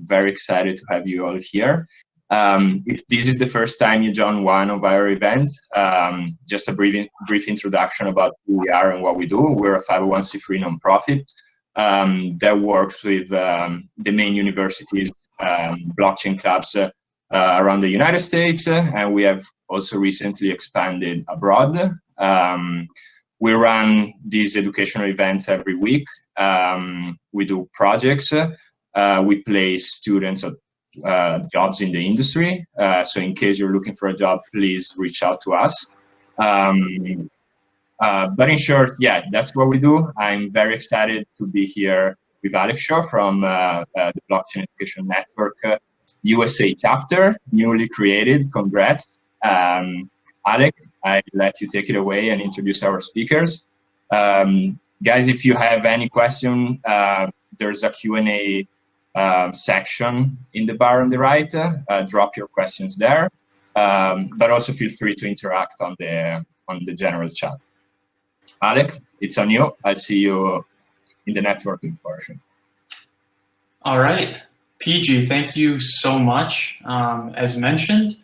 very excited to have you all here. If this is the first time you join one of our events, just a brief introduction about who we are and what we do. We're a 501c3 nonprofit that works with the main universities, blockchain clubs around the United States, and we have also recently expanded abroad. We run these educational events every week. We do projects. We place students at jobs in the industry. So in case you're looking for a job, please reach out to us. But in short, yeah, that's what we do. I'm very excited to be here with Alex Shaw from the Blockchain Education Network USA chapter, newly created. Congrats. Alex, I'll let you take it away and introduce our speakers. Guys, if you have any question, there's a Q&A section in the bar on the right. Drop your questions there, but also feel free to interact on the general chat. Alex, it's on you. I'll see you in the networking portion. All right. PG, thank you so much. As mentioned,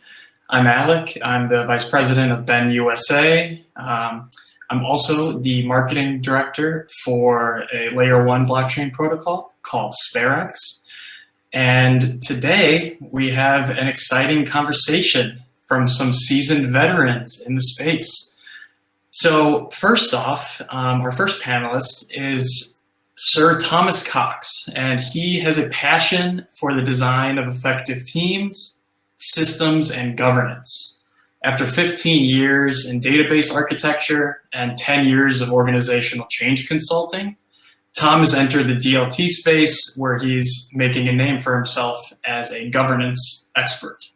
I'm Alec. I'm the Vice President of Ben USA. I'm also the Marketing Director for a Layer 1 blockchain protocol called SpareX. And today we have an exciting conversation from some seasoned veterans in the space. So first off, our first panelist is Sir Thomas Cox, and he has a passion for the design of effective teams, systems, and governance. After 15 years in database architecture and 10 years of organizational change consulting, Tom has entered the DLT space where he's making a name for himself as a governance expert.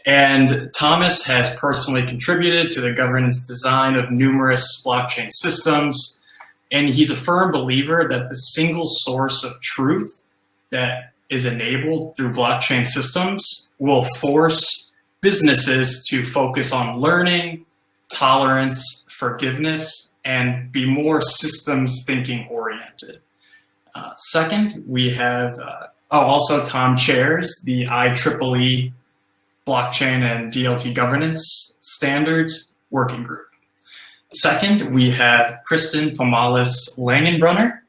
And Thomas has personally contributed to the governance design of numerous blockchain systems, and he's a firm believer that the single source of truth that is enabled through blockchain systems will force businesses to focus on learning, tolerance, forgiveness, and be more systems thinking oriented. Second, we have, also Tom chairs the IEEE Blockchain and DLT Governance Standards Working Group. Second, we have Kristen Pomalis Langenbrunner.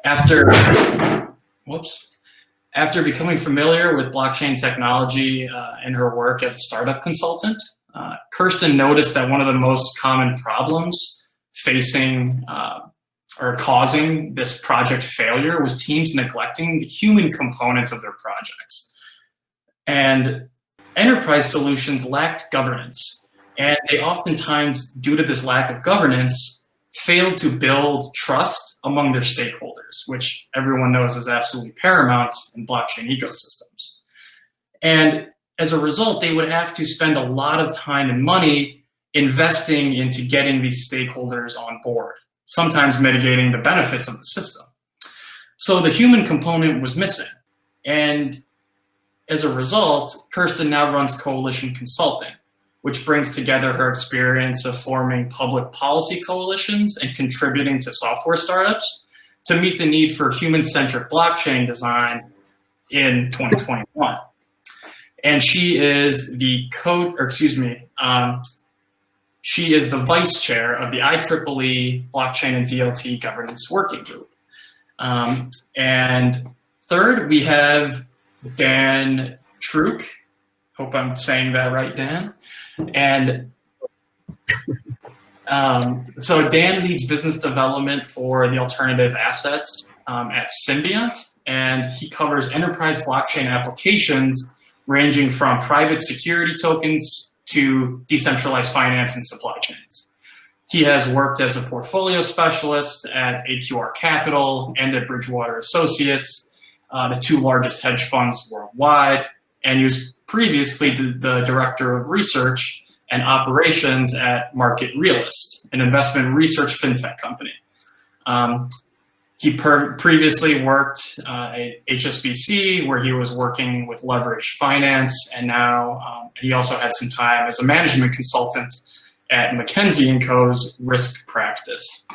After becoming familiar with blockchain technology and her work as a startup consultant, Kirsten noticed that one of the most common problems facing or causing this project failure was teams neglecting the human components of their projects. And enterprise solutions lacked governance. And they oftentimes, due to this lack of governance, failed to build trust among their stakeholders, which everyone knows is absolutely paramount in blockchain ecosystems. And as a result, they would have to spend a lot of time and money investing into getting these stakeholders on board, sometimes mitigating the benefits of the system. So the human component was missing. And as a result, Kirsten now runs Coalition Consulting, which brings together her experience of forming public policy coalitions and contributing to software startups to meet the need for human-centric blockchain design in 2021. And she is the she is the vice chair of the IEEE Blockchain and DLT Governance Working Group. And third, we have Dan Truk. Hope I'm saying that right, Dan. And so Dan leads business development for the alternative assets at Symbiont, and he covers enterprise blockchain applications ranging from private security tokens to decentralized finance and supply chains. He has worked as a portfolio specialist at AQR Capital and at Bridgewater Associates, the two largest hedge funds worldwide, and he was previously the director of research and operations at Market Realist, an investment research fintech company. He previously worked at HSBC, where he was working with leveraged finance, and now he also had some time as a management consultant at McKinsey & Co.'s risk practice.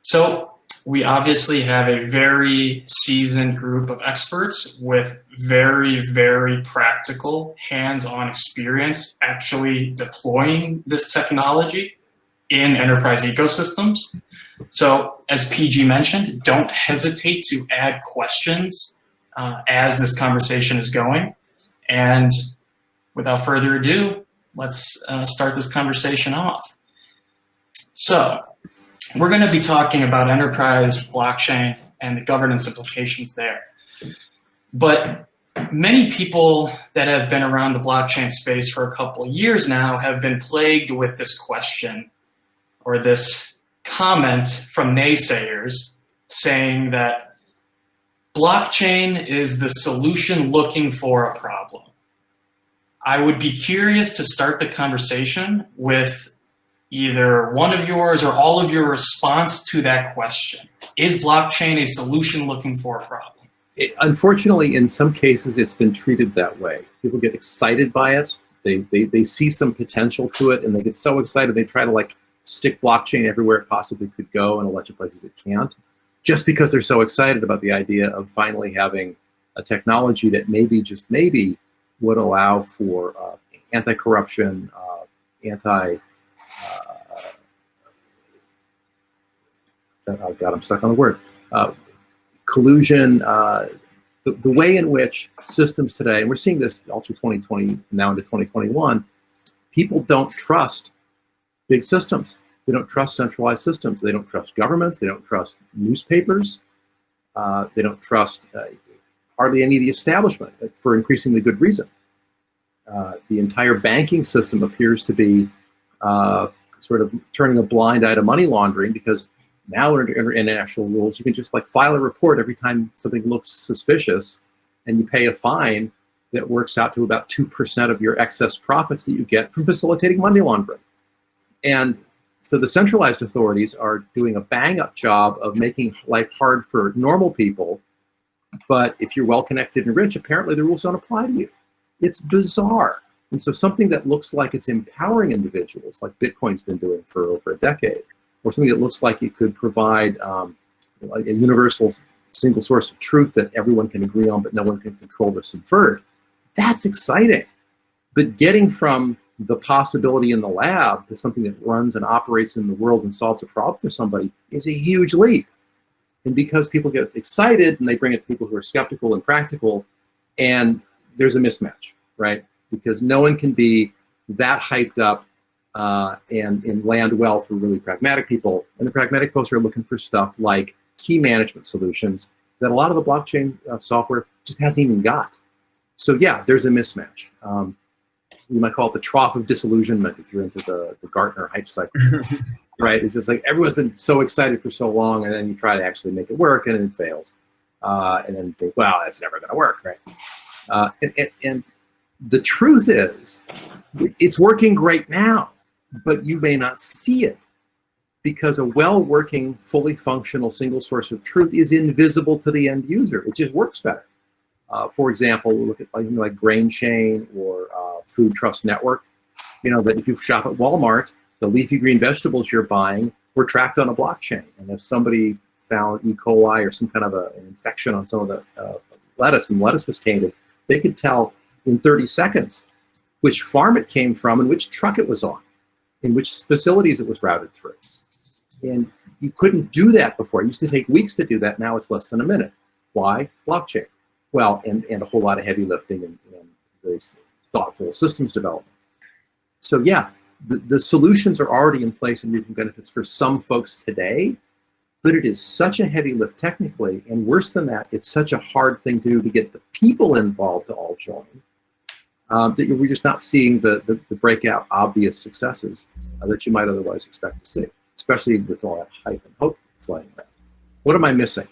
So we obviously have a very seasoned group of experts with very, very practical, hands-on experience actually deploying this technology in enterprise ecosystems. So as PG mentioned, don't hesitate to add questions as this conversation is going. And without further ado, let's start this conversation off. So we're going to be talking about enterprise blockchain and the governance implications there. But many people that have been around the blockchain space for a couple of years now have been plagued with this question or this comment from naysayers saying that blockchain is the solution looking for a problem. I would be curious to start the conversation with either one of yours or all of your response to that question. Is blockchain a solution looking for a problem? Unfortunately, in some cases, it's been treated that way. People get excited by it. They see some potential to it, and they get so excited they try to like stick blockchain everywhere it possibly could go and a bunch of places it can't, just because they're so excited about the idea of finally having a technology that maybe, just maybe, would allow for anti-corruption, oh God, I'm stuck on the word. Collusion, the way in which systems today, and we're seeing this all through 2020, now into 2021, people don't trust big systems. They don't trust centralized systems. They don't trust governments. They don't trust newspapers. They don't trust hardly any of the establishment for increasingly good reason. The entire banking system appears to be sort of turning a blind eye to money laundering, because now under international rules, you can just like file a report every time something looks suspicious, and you pay a fine that works out to about 2% of your excess profits that you get from facilitating money laundering. And so the centralized authorities are doing a bang-up job of making life hard for normal people, but if you're well-connected and rich, apparently the rules don't apply to you. It's bizarre. And so something that looks like it's empowering individuals, like Bitcoin's been doing for over a decade, or something that looks like it could provide a universal single source of truth that everyone can agree on but no one can control or subvert, that's exciting. But getting from the possibility in the lab to something that runs and operates in the world and solves a problem for somebody is a huge leap. And because people get excited and they bring it to people who are skeptical and practical, and there's a mismatch, right? Because no one can be that hyped up and land well for really pragmatic people. And the pragmatic folks are looking for stuff like key management solutions that a lot of the blockchain software just hasn't even got. So yeah, there's a mismatch. You might call it the trough of disillusionment if you're into the Gartner hype cycle, right? It's just like everyone's been so excited for so long, and then you try to actually make it work, and it fails. And then you think, well, that's never going to work, right? And the truth is, it's working great now, but you may not see it because a well-working, fully functional single source of truth is invisible to the end user. It just works better. For example, we look at like Grain Chain or Food Trust Network. You know that if you shop at Walmart, the leafy green vegetables you're buying were tracked on a blockchain. And if somebody found E. coli or some kind of an infection on some of the lettuce, and lettuce was tainted, they could tell in 30 seconds which farm it came from and which truck it was on, in which facilities it was routed through. And you couldn't do that before. It used to take weeks to do that. Now it's less than a minute. Why? Blockchain. Well, and a whole lot of heavy lifting and very thoughtful systems development. So yeah, the solutions are already in place and reaping benefits for some folks today, but it is such a heavy lift technically, and worse than that, it's such a hard thing to do to get the people involved to all join, that we're just not seeing the breakout obvious successes that you might otherwise expect to see, especially with all that hype and hope flying around. What am I missing?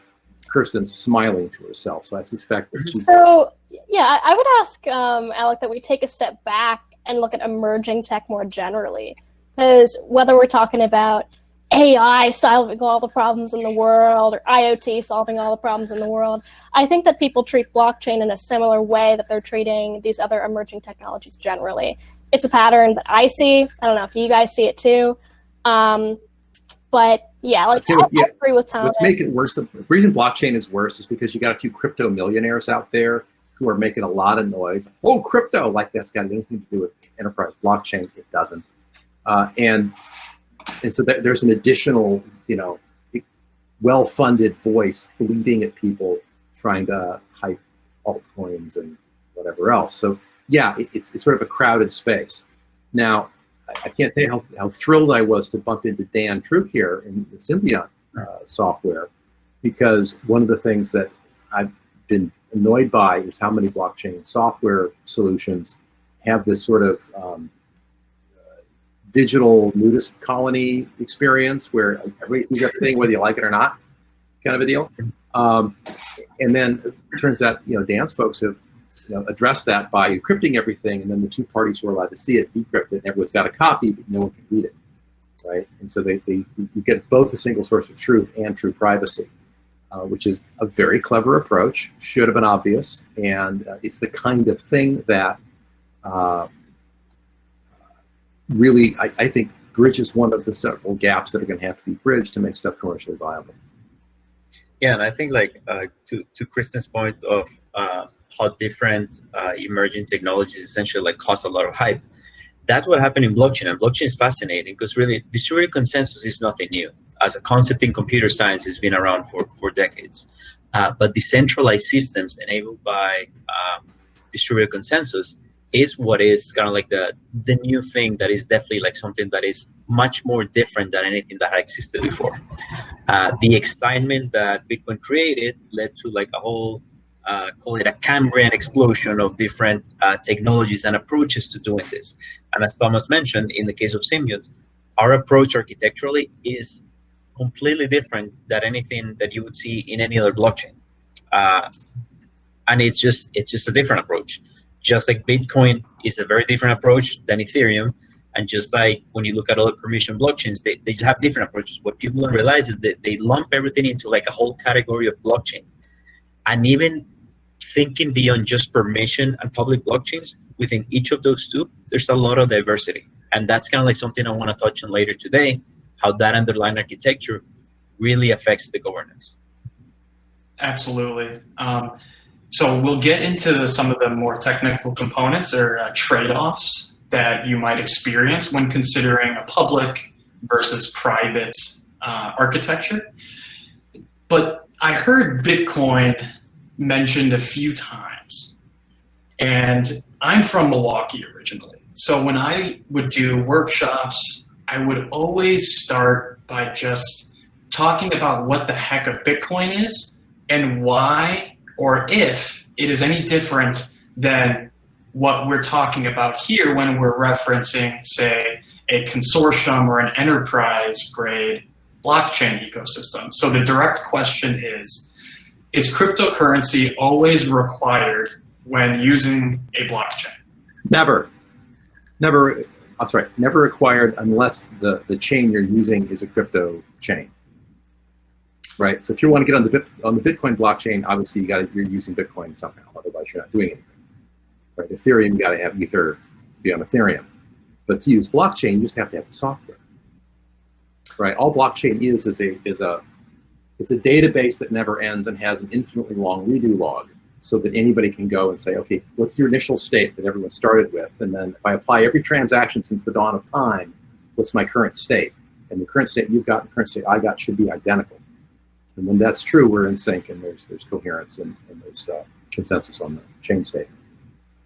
Kirsten's smiling to herself, so I suspect that she's... So, yeah, I would ask, Alec, that we take a step back and look at emerging tech more generally. Because whether we're talking about AI solving all the problems in the world or IoT solving all the problems in the world, I think that people treat blockchain in a similar way that they're treating these other emerging technologies generally. It's a pattern that I see. I don't know if you guys see it too. But Yeah, like I agree with Tom. What's making it worse, the reason blockchain is worse is because you got a few crypto millionaires out there who are making a lot of noise. Oh, crypto, like that's got anything to do with enterprise blockchain. It doesn't. And so there's an additional, well-funded voice bleating at people trying to hype altcoins and whatever else. So yeah, it's sort of a crowded space. Now, I can't tell you how thrilled I was to bump into Dan Truk here in the Symbiont software, because one of the things that I've been annoyed by is how many blockchain software solutions have this sort of digital nudist colony experience where everybody sees everything whether you like it or not, kind of a deal. And then it turns out, Dan's folks have addressed that by encrypting everything, and then the two parties who are allowed to see it decrypt it, and everyone's got a copy, but no one can read it, right? And so you get both a single source of truth and true privacy, which is a very clever approach, should have been obvious, and it's the kind of thing that really, I think, bridges one of the several gaps that are going to have to be bridged to make stuff commercially viable. Yeah, and I think to Kristen's point of how different emerging technologies essentially cause a lot of hype. That's what happened in blockchain, and blockchain is fascinating because really distributed consensus is nothing new. As a concept in computer science, it's been around for decades. But decentralized systems enabled by distributed consensus is what is kind of the new thing that is definitely something that is much more different than anything that had existed before. The excitement that Bitcoin created led to a whole, call it a Cambrian explosion of different technologies and approaches to doing this. And as Thomas mentioned, in the case of Symbiont, our approach architecturally is completely different than anything that you would see in any other blockchain. And it's just a different approach. Just like Bitcoin is a very different approach than Ethereum, and just like when you look at other permission blockchains, they just have different approaches. What people don't realize is that they lump everything into a whole category of blockchain. And even thinking beyond just permission and public blockchains, within each of those two, there's a lot of diversity. And that's kind of something I want to touch on later today, how that underlying architecture really affects the governance. Absolutely. So we'll get into some of the more technical components or trade-offs that you might experience when considering a public versus private architecture. But I heard Bitcoin mentioned a few times, and I'm from Milwaukee originally. So when I would do workshops, I would always start by just talking about what the heck a Bitcoin is and why, or if it is any different than what we're talking about here when we're referencing, say, a consortium or an enterprise-grade blockchain ecosystem. So the direct question is cryptocurrency always required when using a blockchain? Never. That's right. Never required unless the chain you're using is a crypto chain. Right. So if you want to get on the Bitcoin blockchain, obviously you're using Bitcoin somehow. Otherwise, you're not doing anything. Right. Ethereum, you got to have Ether to be on Ethereum. But to use blockchain, you just have to have the software. Right. All blockchain is a database that never ends and has an infinitely long redo log, so that anybody can go and say, okay, what's your initial state that everyone started with? And then if I apply every transaction since the dawn of time, what's my current state? And the current state you've got and the current state I got should be identical. And when that's true, we're in sync, and there's coherence and there's consensus on the chain state.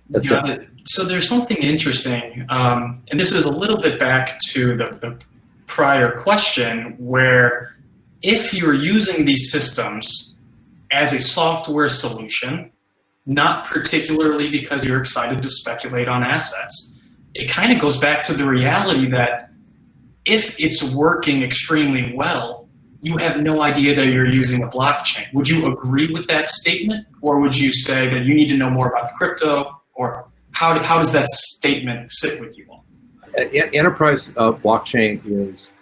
That's it. So there's something interesting, and this is a little bit back to the prior question, where if you're using these systems as a software solution, not particularly because you're excited to speculate on assets, it kind of goes back to the reality that if it's working extremely well, you have no idea that you're using a blockchain. Would you agree with that statement? Or would you say that you need to know more about the crypto? Or how does that statement sit with you all? Enterprise blockchain is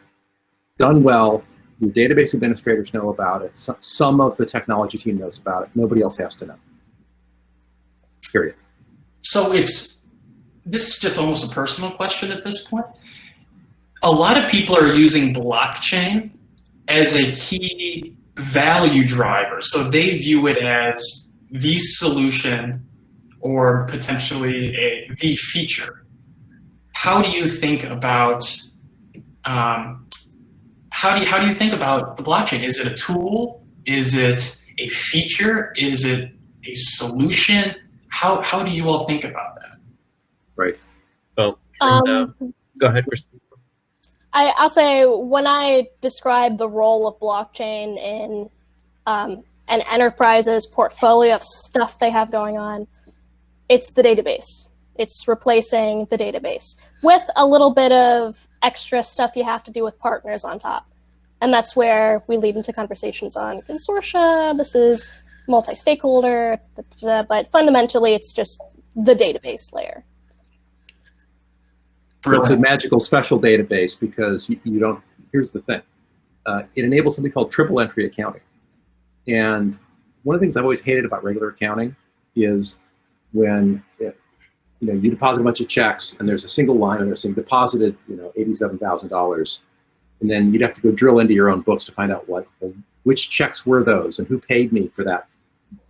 done well. Your database administrators know about it. Some of the technology team knows about it. Nobody else has to know. Period. So this is just almost a personal question at this point. A lot of people are using blockchain as a key value driver. So they view it as the solution or potentially the feature. How do you think about how do you think about the blockchain? Is it a tool? Is it a feature? Is it a solution? How do you all think about that? Right. Well, go ahead, Kristen. I'll say when I describe the role of blockchain in an enterprise's portfolio of stuff they have going on, it's the database. It's replacing the database with a little bit of extra stuff you have to do with partners on top. And that's where we lead into conversations on consortia. This is multi-stakeholder, but fundamentally it's just the database layer. Brilliant. It's a magical special database because you don't, here's the thing. It enables something called triple entry accounting. And one of the things I've always hated about regular accounting is when you deposit a bunch of checks and there's a single line and they're saying deposited $87,000, and then you'd have to go drill into your own books to find out which checks were those and who paid me for that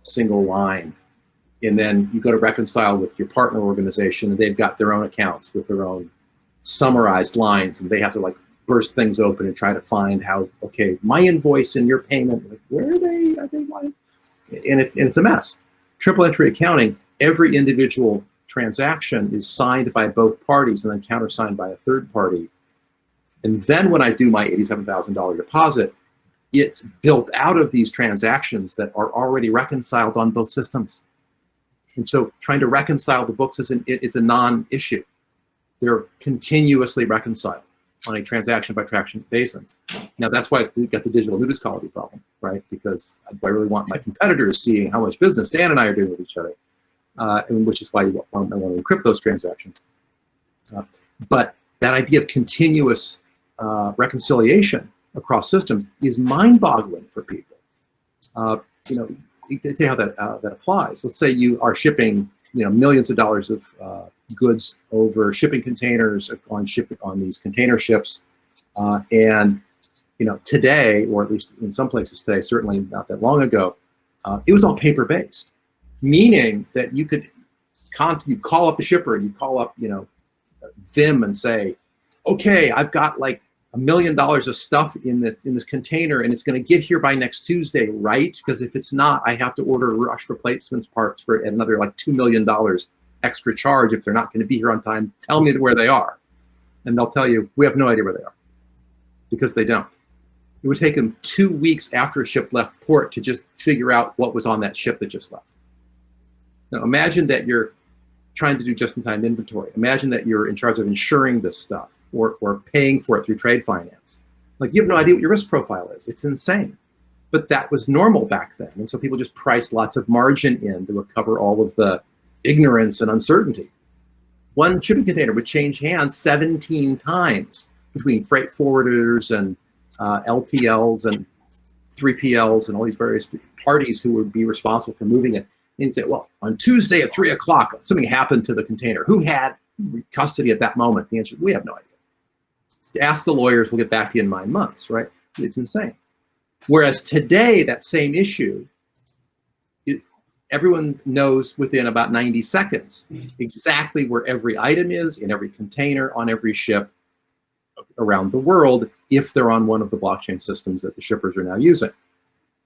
single line. And then you go to reconcile with your partner organization and they've got their own accounts with their own summarized lines, and they have to like burst things open and try to find how, okay, my invoice and your payment, like where are they lying? And it's a mess. Triple entry accounting, every individual transaction is signed by both parties and then countersigned by a third party. And then when I do my $87,000 deposit, it's built out of these transactions that are already reconciled on both systems. And so trying to reconcile the books is a non-issue. They're continuously reconciled on a transaction-by-transaction basis. Now that's why we've got the digital ludoscality problem, right? Because I really want my competitors seeing how much business Dan and I are doing with each other, and which is why I want to encrypt those transactions. But that idea of continuous reconciliation across systems is mind-boggling for people. To tell you how that applies. Let's say you are shipping millions of dollars of goods over shipping containers on these container ships, and today, or at least in some places today, certainly not that long ago, it was all paper-based, meaning that you could call up a shipper and you call up Vim and say, okay, I've got like $1 million of stuff in this container and it's going to get here by next Tuesday, right? Because if it's not, I have to order rush replacement parts for another like $2 million extra charge if they're not going to be here on time. Tell me where they are. And they'll tell you, we have no idea where they are, because they don't. It would take them 2 weeks after a ship left port to just figure out what was on that ship that just left. Now imagine that you're trying to do just-in-time inventory. Imagine that you're in charge of insuring this stuff or paying for it through trade finance. Like, you have no idea what your risk profile is. It's insane. But that was normal back then. And so people just priced lots of margin in to recover all of the ignorance and uncertainty. One shipping container would change hands 17 times between freight forwarders and LTLs and 3PLs and all these various parties who would be responsible for moving it. And you'd say, well, on Tuesday at 3 o'clock, something happened to the container. Who had custody at that moment? The answer, we have no idea. Ask the lawyers, we'll get back to you in 9 months, right? It's insane. Whereas today, that same issue, everyone knows within about 90 seconds exactly where every item is in every container on every ship around the world, if they're on one of the blockchain systems that the shippers are now using.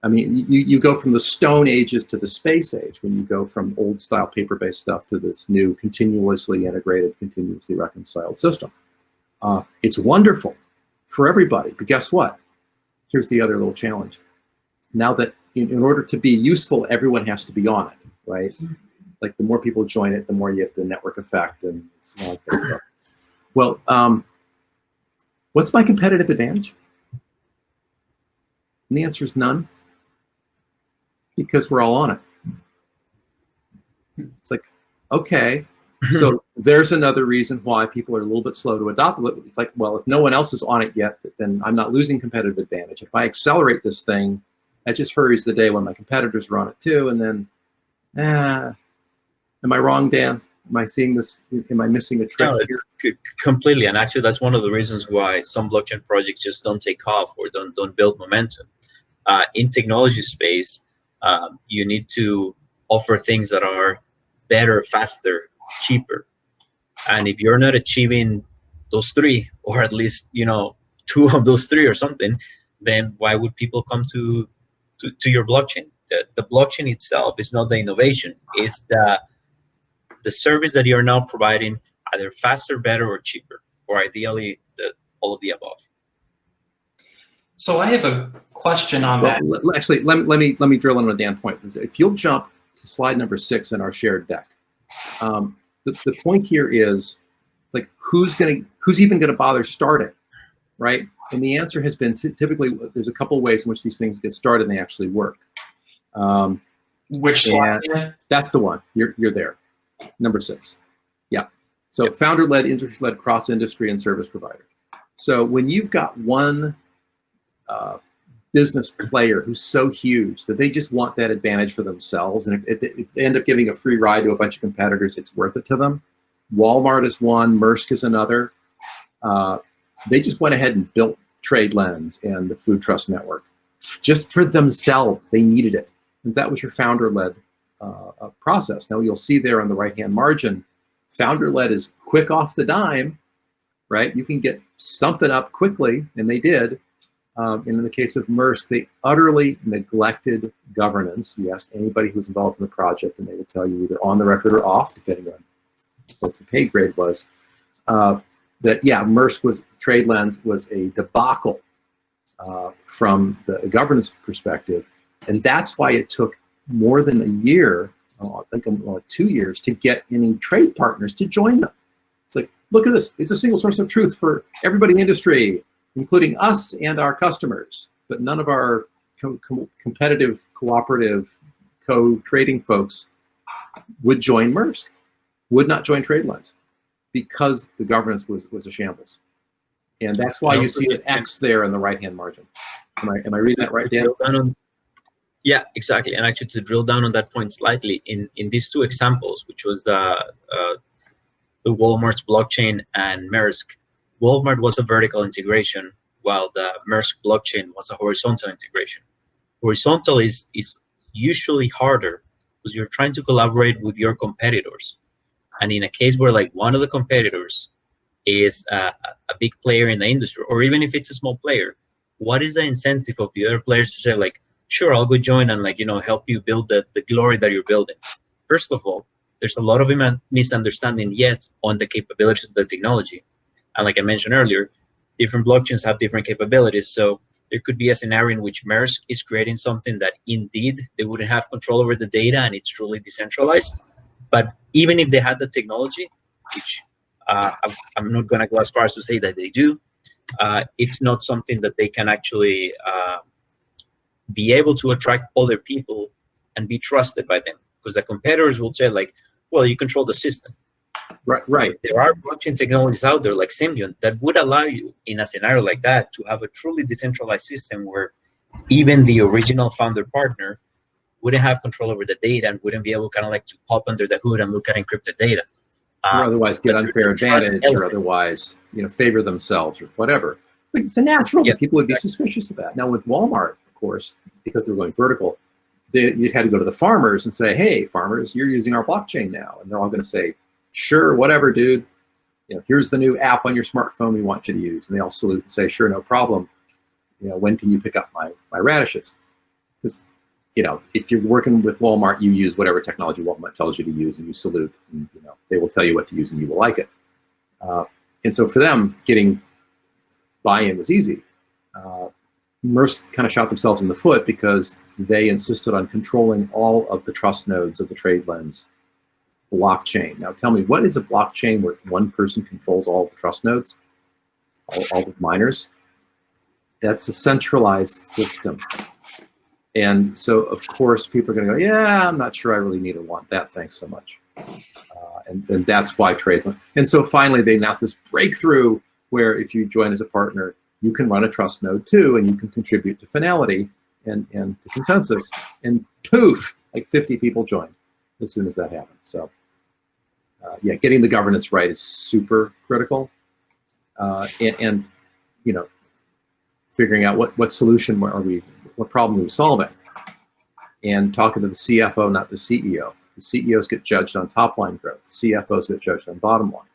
I mean, you go from the Stone Ages to the Space Age when you go from old style paper-based stuff to this new continuously integrated, continuously reconciled system. It's wonderful for everybody, but guess what? Here's the other little challenge. Now that in order to be useful, everyone has to be on it, right? Like the more people join it, the more you have the network effect and so on. Well, what's my competitive advantage? And the answer is none, because we're all on it. It's like, okay, so there's another reason why people are a little bit slow to adopt it. It's like, well, if no one else is on it yet, then I'm not losing competitive advantage. If I accelerate this thing, that just hurries the day when my competitors are on it too. And then, am I wrong, Dan? Am I seeing this? Am I missing a trick No, here? completely. And actually, that's one of the reasons why some blockchain projects just don't take off or don't build momentum. In technology space, you need to offer things that are better, faster, cheaper. And if you're not achieving those three, or at least, you know, two of those three or something, then why would people come to your blockchain? The blockchain itself is not the innovation. It's the service that you're now providing, either faster, better, or cheaper, or ideally all of the above. So I have a question on that. Actually, let me drill in on Dan point. If you'll jump to slide number 6 in our shared deck, the point here is, like, who's even gonna bother starting, right? And the answer has been typically there's a couple of ways in which these things get started and they actually work. Which slide? That's the one. You're there. Number 6. Yeah. So founder-led, industry-led, cross-industry, and service provider. So when you've got one business player who's so huge that they just want that advantage for themselves, and if they end up giving a free ride to a bunch of competitors, it's worth it to them. Walmart is one, Maersk is another. They just went ahead and built TradeLens and the Food Trust Network just for themselves. They needed it, and that was your founder-led process. Now you'll see there on the right-hand margin, founder-led is quick off the dime, right? You can get something up quickly, and they did. And in the case of Maersk, they utterly neglected governance. You ask anybody who's involved in the project, and they will tell you either on the record or off, depending on what the pay grade was, that, yeah, Maersk TradeLens was a debacle from the governance perspective. And that's why it took more than a year, I think 2 years, to get any trade partners to join them. It's like, look at this. It's a single source of truth for everybody in the industry, including us and our customers, but none of our competitive, cooperative, co-trading folks would join Maersk, would not join TradeLens, because the governance was a shambles. And that's why you see an X there in the right-hand margin. Am I reading that right, Dan? Yeah, exactly. And actually, to drill down on that point slightly, in these two examples, which was the Walmart's blockchain and Maersk, Walmart was a vertical integration, while the Maersk blockchain was a horizontal integration. Horizontal is usually harder because you're trying to collaborate with your competitors. And in a case where, like, one of the competitors is a big player in the industry, or even if it's a small player, what is the incentive of the other players to say, like, sure, I'll go join and, like, you know, help you build the glory that you're building? First of all, there's a lot of misunderstanding yet on the capabilities of the technology. And like I mentioned earlier, different blockchains have different capabilities. So there could be a scenario in which Maersk is creating something that indeed they wouldn't have control over the data and it's truly decentralized. But even if they had the technology, which I'm not going to go as far as to say that they do, it's not something that they can actually be able to attract other people and be trusted by them. Because the competitors will say, like, well, you control the system. Right. There are blockchain technologies out there like Symbiont that would allow you, in a scenario like that, to have a truly decentralized system where even the original founder partner wouldn't have control over the data and wouldn't be able kind of like to pop under the hood and look at encrypted data. Or otherwise get unfair advantage, or otherwise, you know, favor themselves or whatever. But it's a natural that people would be suspicious of that. Now with Walmart, of course, because they're going vertical, you just had to go to the farmers and say, hey, farmers, you're using our blockchain now. And they're all going to say, sure, whatever, dude. You know, here's the new app on your smartphone we want you to use. And they all salute and say, sure, no problem. You know, when can you pick up my radishes? Because, you know, if you're working with Walmart, you use whatever technology Walmart tells you to use, and you salute. And, you know, they will tell you what to use, and you will like it. And so for them, getting buy-in was easy. Maersk kind of shot themselves in the foot because they insisted on controlling all of the trust nodes of the TradeLens blockchain. Now tell me, what is a blockchain where one person controls all the trust nodes, all the miners? That's a centralized system. And so, of course, people are going to go, yeah, I'm not sure I really need or want that. Thanks so much. And that's why TradeLens. And so finally, they announced this breakthrough where if you join as a partner, you can run a trust node too, and you can contribute to finality and to consensus. And poof, like 50 people joined as soon as that happened. So yeah, getting the governance right is super critical, and you know, figuring out what solution what problem are we solving, and talking to the CFO, not the CEO. The CEOs get judged on top line growth. CFOs get judged on bottom line.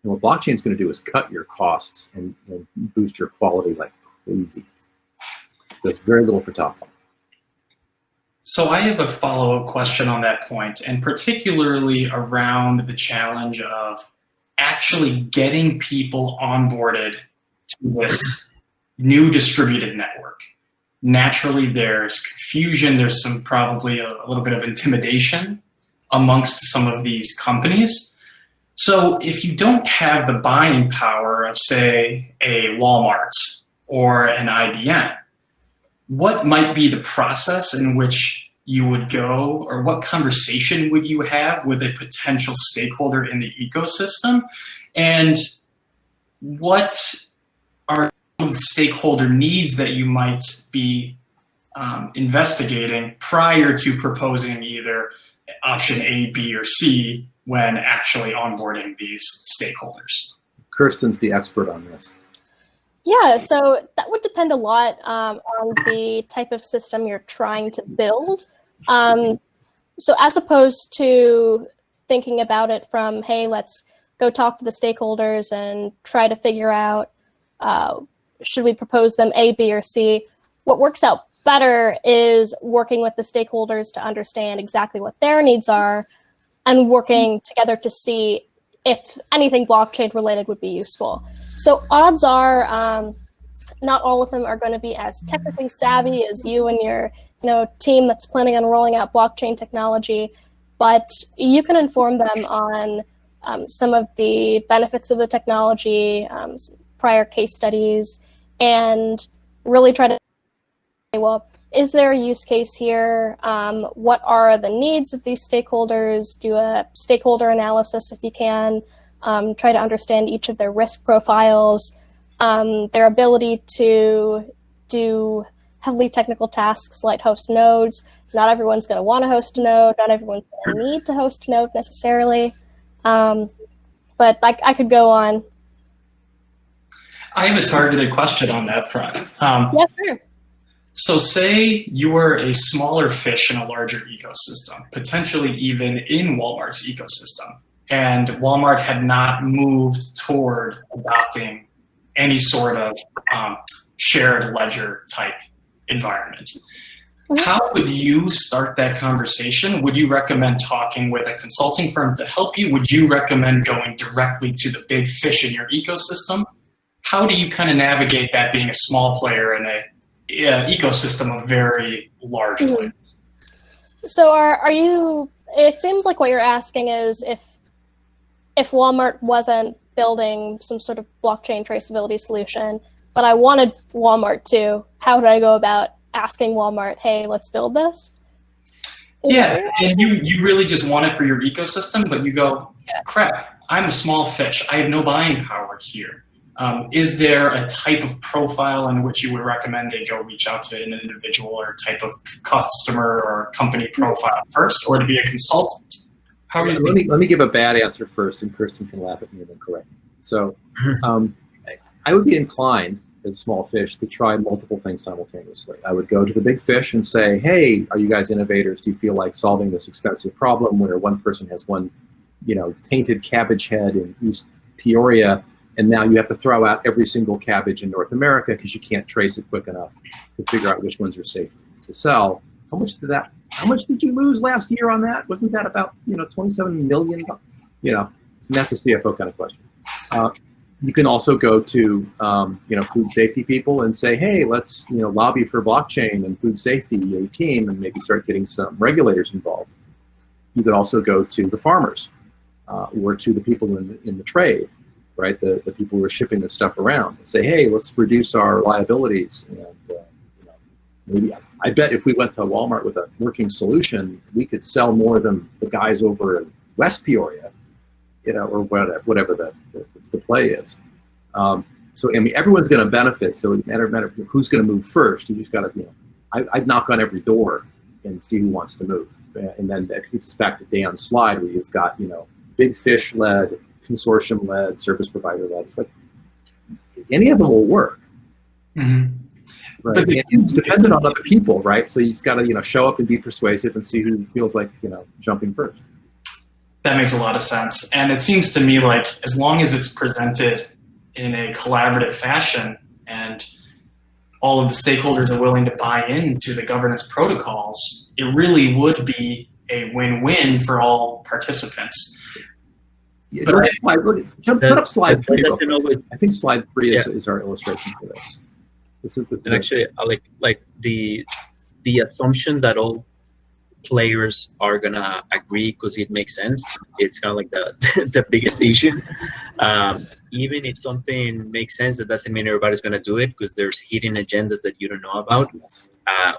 And what blockchain is going to do is cut your costs and boost your quality like crazy. Does very little for top line. So I have a follow-up question on that point, and particularly around the challenge of actually getting people onboarded to this new distributed network. Naturally, there's confusion. There's probably a little bit of intimidation amongst some of these companies. So if you don't have the buying power of, say, a Walmart or an IBM, what might be the process in which you would go, or what conversation would you have with a potential stakeholder in the ecosystem? And what are the stakeholder needs that you might be investigating prior to proposing either option A, B, or C when actually onboarding these stakeholders? Kirsten's the expert on this. Yeah, so that would depend a lot on the type of system you're trying to build. So as opposed to thinking about it from, hey, let's go talk to the stakeholders and try to figure out, should we propose them A, B, or C? What works out better is working with the stakeholders to understand exactly what their needs are and working together to see if anything blockchain related would be useful. So odds are not all of them are going to be as technically savvy as you and your team that's planning on rolling out blockchain technology, but you can inform them on some of the benefits of the technology, prior case studies, and really try to say, well, is there a use case here? What are the needs of these stakeholders? Do a stakeholder analysis if you can. Try to understand each of their risk profiles, their ability to do heavily technical tasks like host nodes. Not everyone's going to want to host a node. Not everyone's going to need to host a node necessarily. But I could go on. I have a targeted question on that front. Yeah, sure. So say you were a smaller fish in a larger ecosystem, potentially even in Walmart's ecosystem, and Walmart had not moved toward adopting any sort of shared ledger type environment. How would you start that conversation? Would you recommend talking with a consulting firm to help you? Would you recommend going directly to the big fish in your ecosystem? How do you kind of navigate that being a small player in a ecosystem of very large players? So are you, it seems like what you're asking is if Walmart wasn't building some sort of blockchain traceability solution, but I wanted Walmart to, how would I go about asking Walmart, hey, let's build this? Yeah, and you really just want it for your ecosystem, but you go, crap, I'm a small fish. I have no buying power here. Is there a type of profile in which you would recommend they go reach out to an individual or type of customer or company profile first, or to be a consultant? How are you let me give a bad answer first, and Kirsten can laugh at me and then correct me. So I would be inclined, as small fish, to try multiple things simultaneously. I would go to the big fish and say, hey, are you guys innovators? Do you feel like solving this expensive problem where one person has one, tainted cabbage head in East Peoria, and now you have to throw out every single cabbage in North America because you can't trace it quick enough to figure out which ones are safe to sell. How much did you lose last year on that? Wasn't that about 27 million? And that's a CFO kind of question. You can also go to food safety people and say, hey, let's lobby for blockchain and food safety team, and maybe start getting some regulators involved. You could also go to the farmers or to the people in the trade, right? The people who are shipping this stuff around, and say, hey, let's reduce our liabilities. And maybe I bet if we went to Walmart with a working solution, we could sell more than the guys over in West Peoria, or whatever the play is. So everyone's going to benefit. So it matter who's going to move first. You just got to I'd knock on every door and see who wants to move. And then that gets us back to Dan's slide where you've got big fish led, consortium led, service provider led. It's like any of them will work. Mm-hmm. Right. And it's dependent on other people, right? So you just got to, show up and be persuasive and see who feels like, jumping first. That makes a lot of sense. And it seems to me like as long as it's presented in a collaborative fashion and all of the stakeholders are willing to buy into the governance protocols, it really would be a win-win for all participants. Yeah, put up slide 3. I think slide 3 is our illustration for this. And actually, like the assumption that all players are gonna agree because it makes sense. It's kind of like the biggest issue. Even if something makes sense, that doesn't mean everybody's gonna do it because there's hidden agendas that you don't know about,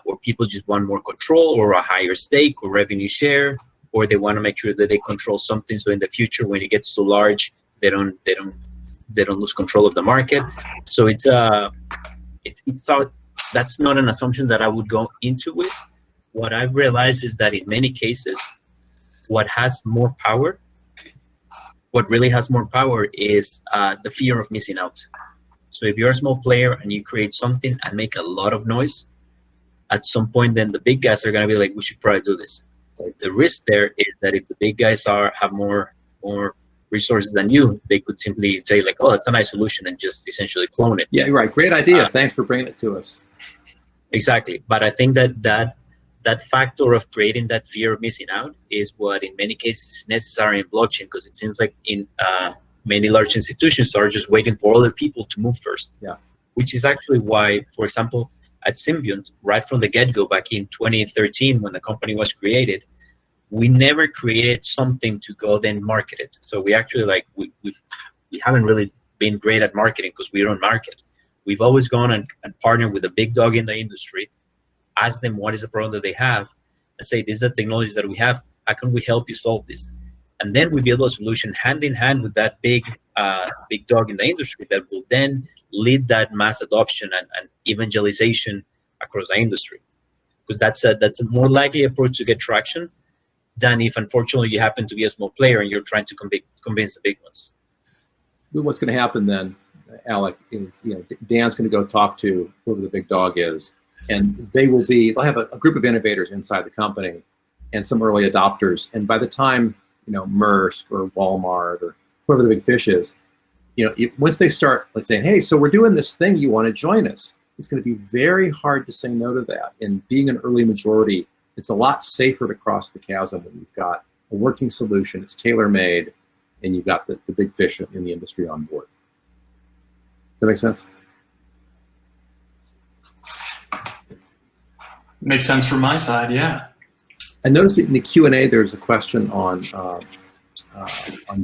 or people just want more control or a higher stake or revenue share, or they want to make sure that they control something so in the future when it gets too large, they don't lose control of the market. So that's not an assumption that I would go into with. What I've realized is that in many cases, what really has more power is the fear of missing out. So if you're a small player and you create something and make a lot of noise, at some point then the big guys are going to be like, we should probably do this. The risk there is that if the big guys have more resources than you, they could simply say like, oh, that's a nice solution and just essentially clone it. Yeah, right. Great idea. Thanks for bringing it to us. Exactly. But I think that factor of creating that fear of missing out is what in many cases is necessary in blockchain, because it seems like in many large institutions are just waiting for other people to move first. Yeah. Which is actually why, for example, at Symbiont, right from the get-go back in 2013 when the company was created, we never created something to go then market it. So we actually we haven't really been great at marketing because we don't market. We've always gone and partnered with a big dog in the industry, ask them what is the problem that they have, and say, this is the technology that we have, how can we help you solve this? And then we build a solution hand in hand with that big dog in the industry that will then lead that mass adoption and evangelization across the industry. Because that's a more likely approach to get traction than if, unfortunately, you happen to be a small player and you're trying to convince the big ones. What's going to happen then, Alec, is Dan's going to go talk to whoever the big dog is, and they'll have a group of innovators inside the company and some early adopters. And by the time Maersk or Walmart or whoever the big fish is, once they start saying, hey, so we're doing this thing, you want to join us? It's going to be very hard to say no to that. And being an early majority, it's a lot safer to cross the chasm when you've got a working solution, it's tailor-made, and you've got the big fish in the industry on board. Does that make sense? Makes sense from my side, yeah. I noticed in the Q&A there's a question on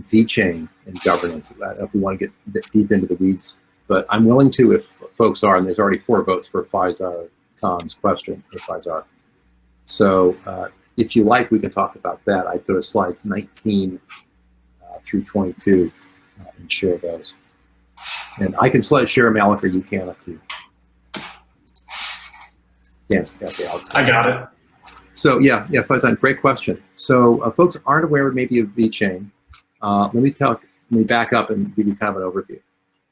Vechain and governance. I don't know if we want to get deep into the weeds, but I'm willing to if folks are, and there's already 4 votes for Faisal Khan's question, for Faisal. So if you like, we can talk about that. I'd go to slides 19 through 22 and share those. And I can share them, Alec, or you can up here. Dan's got the Alex. I got it. So yeah, Faisal, great question. So folks aren't aware maybe of Vechain. Let me back up and give you kind of an overview.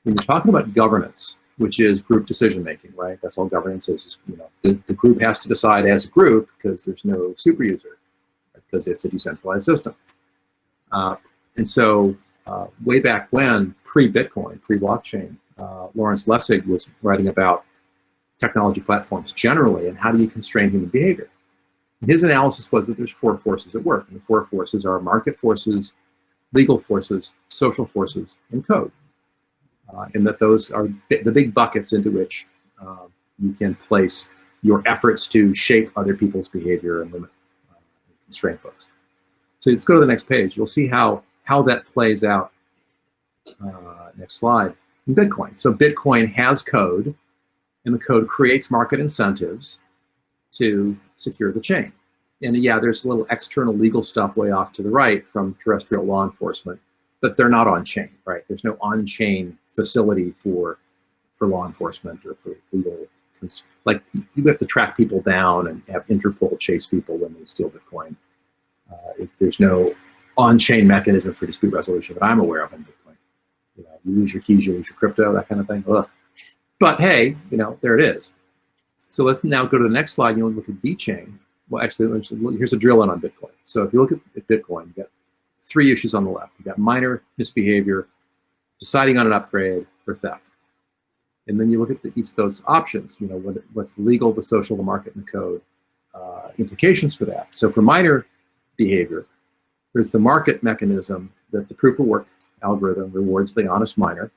When you're talking about governance, which is group decision making, right? That's all governance is. The group has to decide as a group because there's no super user, because it's a decentralized system. And so way back when, pre-Bitcoin, pre-blockchain, Lawrence Lessig was writing about technology platforms generally and how do you constrain human behavior. And his analysis was that there's 4 forces at work, and the 4 forces are market forces, legal forces, social forces, and code. And that those are the big buckets into which you can place your efforts to shape other people's behavior and limit and constrain folks. So let's go to the next page. You'll see how that plays out. Next slide. In Bitcoin. So Bitcoin has code, and the code creates market incentives to secure the chain. And yeah, there's a little external legal stuff way off to the right from terrestrial law enforcement, but they're not on-chain, right? There's no on-chain facility for law enforcement or for legal, like you have to track people down and have Interpol chase people when they steal Bitcoin. There's no on-chain mechanism for dispute resolution that I'm aware of in Bitcoin. You know, you lose your keys, you lose your crypto, that kind of thing. Ugh. But hey, you know, there it is. So let's now go to the next slide. You want to look at Vechain. Well, actually, here's a drill in on Bitcoin. So if you look at Bitcoin, you got 3 issues on the left. You got miner misbehavior, deciding on an upgrade, or theft. And then you look at each of those options. You know, what's legal, the social, the market, and the code implications for that. So for miner behavior, there's the market mechanism that the proof of work algorithm rewards the honest miner,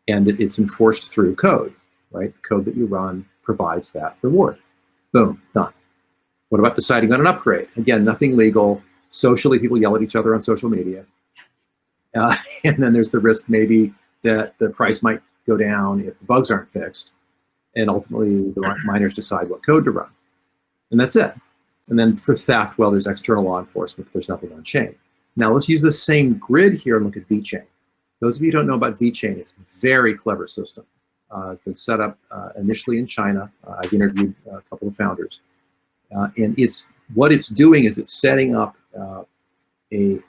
and it's enforced through code, right? The code that you run provides that reward. Boom, done. What about deciding on an upgrade? Again, nothing legal. Socially, people yell at each other on social media. And then there's the risk maybe that the price might go down if the bugs aren't fixed. And ultimately, the miners decide what code to run. And that's it. And then for theft, well, there's external law enforcement. There's nothing on chain. Now let's use the same grid here and look at Vechain. Those of you who don't know about Vechain, it's a very clever system. It's been set up initially in China. I've interviewed a couple of founders. And what it's doing is it's setting up a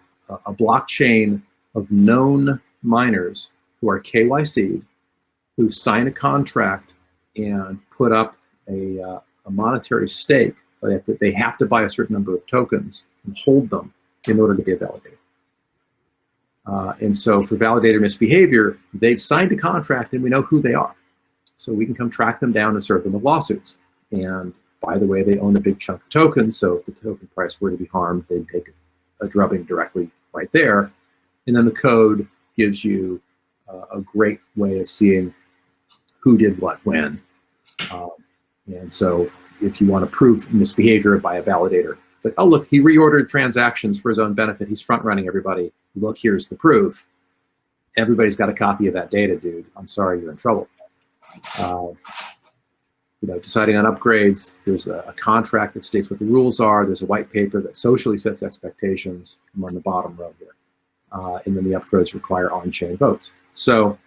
blockchain of known miners who are KYC'd, who sign a contract and put up a monetary stake that they have to buy a certain number of tokens and hold them in order to be a validator. And so for validator misbehavior, they've signed a contract and we know who they are. So we can come track them down and serve them with lawsuits. And by the way, they own a big chunk of tokens, so if the token price were to be harmed, they'd take a drubbing directly right there. And then the code gives you a great way of seeing who did what when. And so if you want to prove misbehavior by a validator, it's like, oh, look, he reordered transactions for his own benefit. He's front-running everybody. Look, here's the proof. Everybody's got a copy of that data, dude. I'm sorry, you're in trouble. You know, deciding on upgrades, there's a contract that states what the rules are. There's a white paper that socially sets expectations. I'm on the bottom row here. And then the upgrades require on-chain votes. So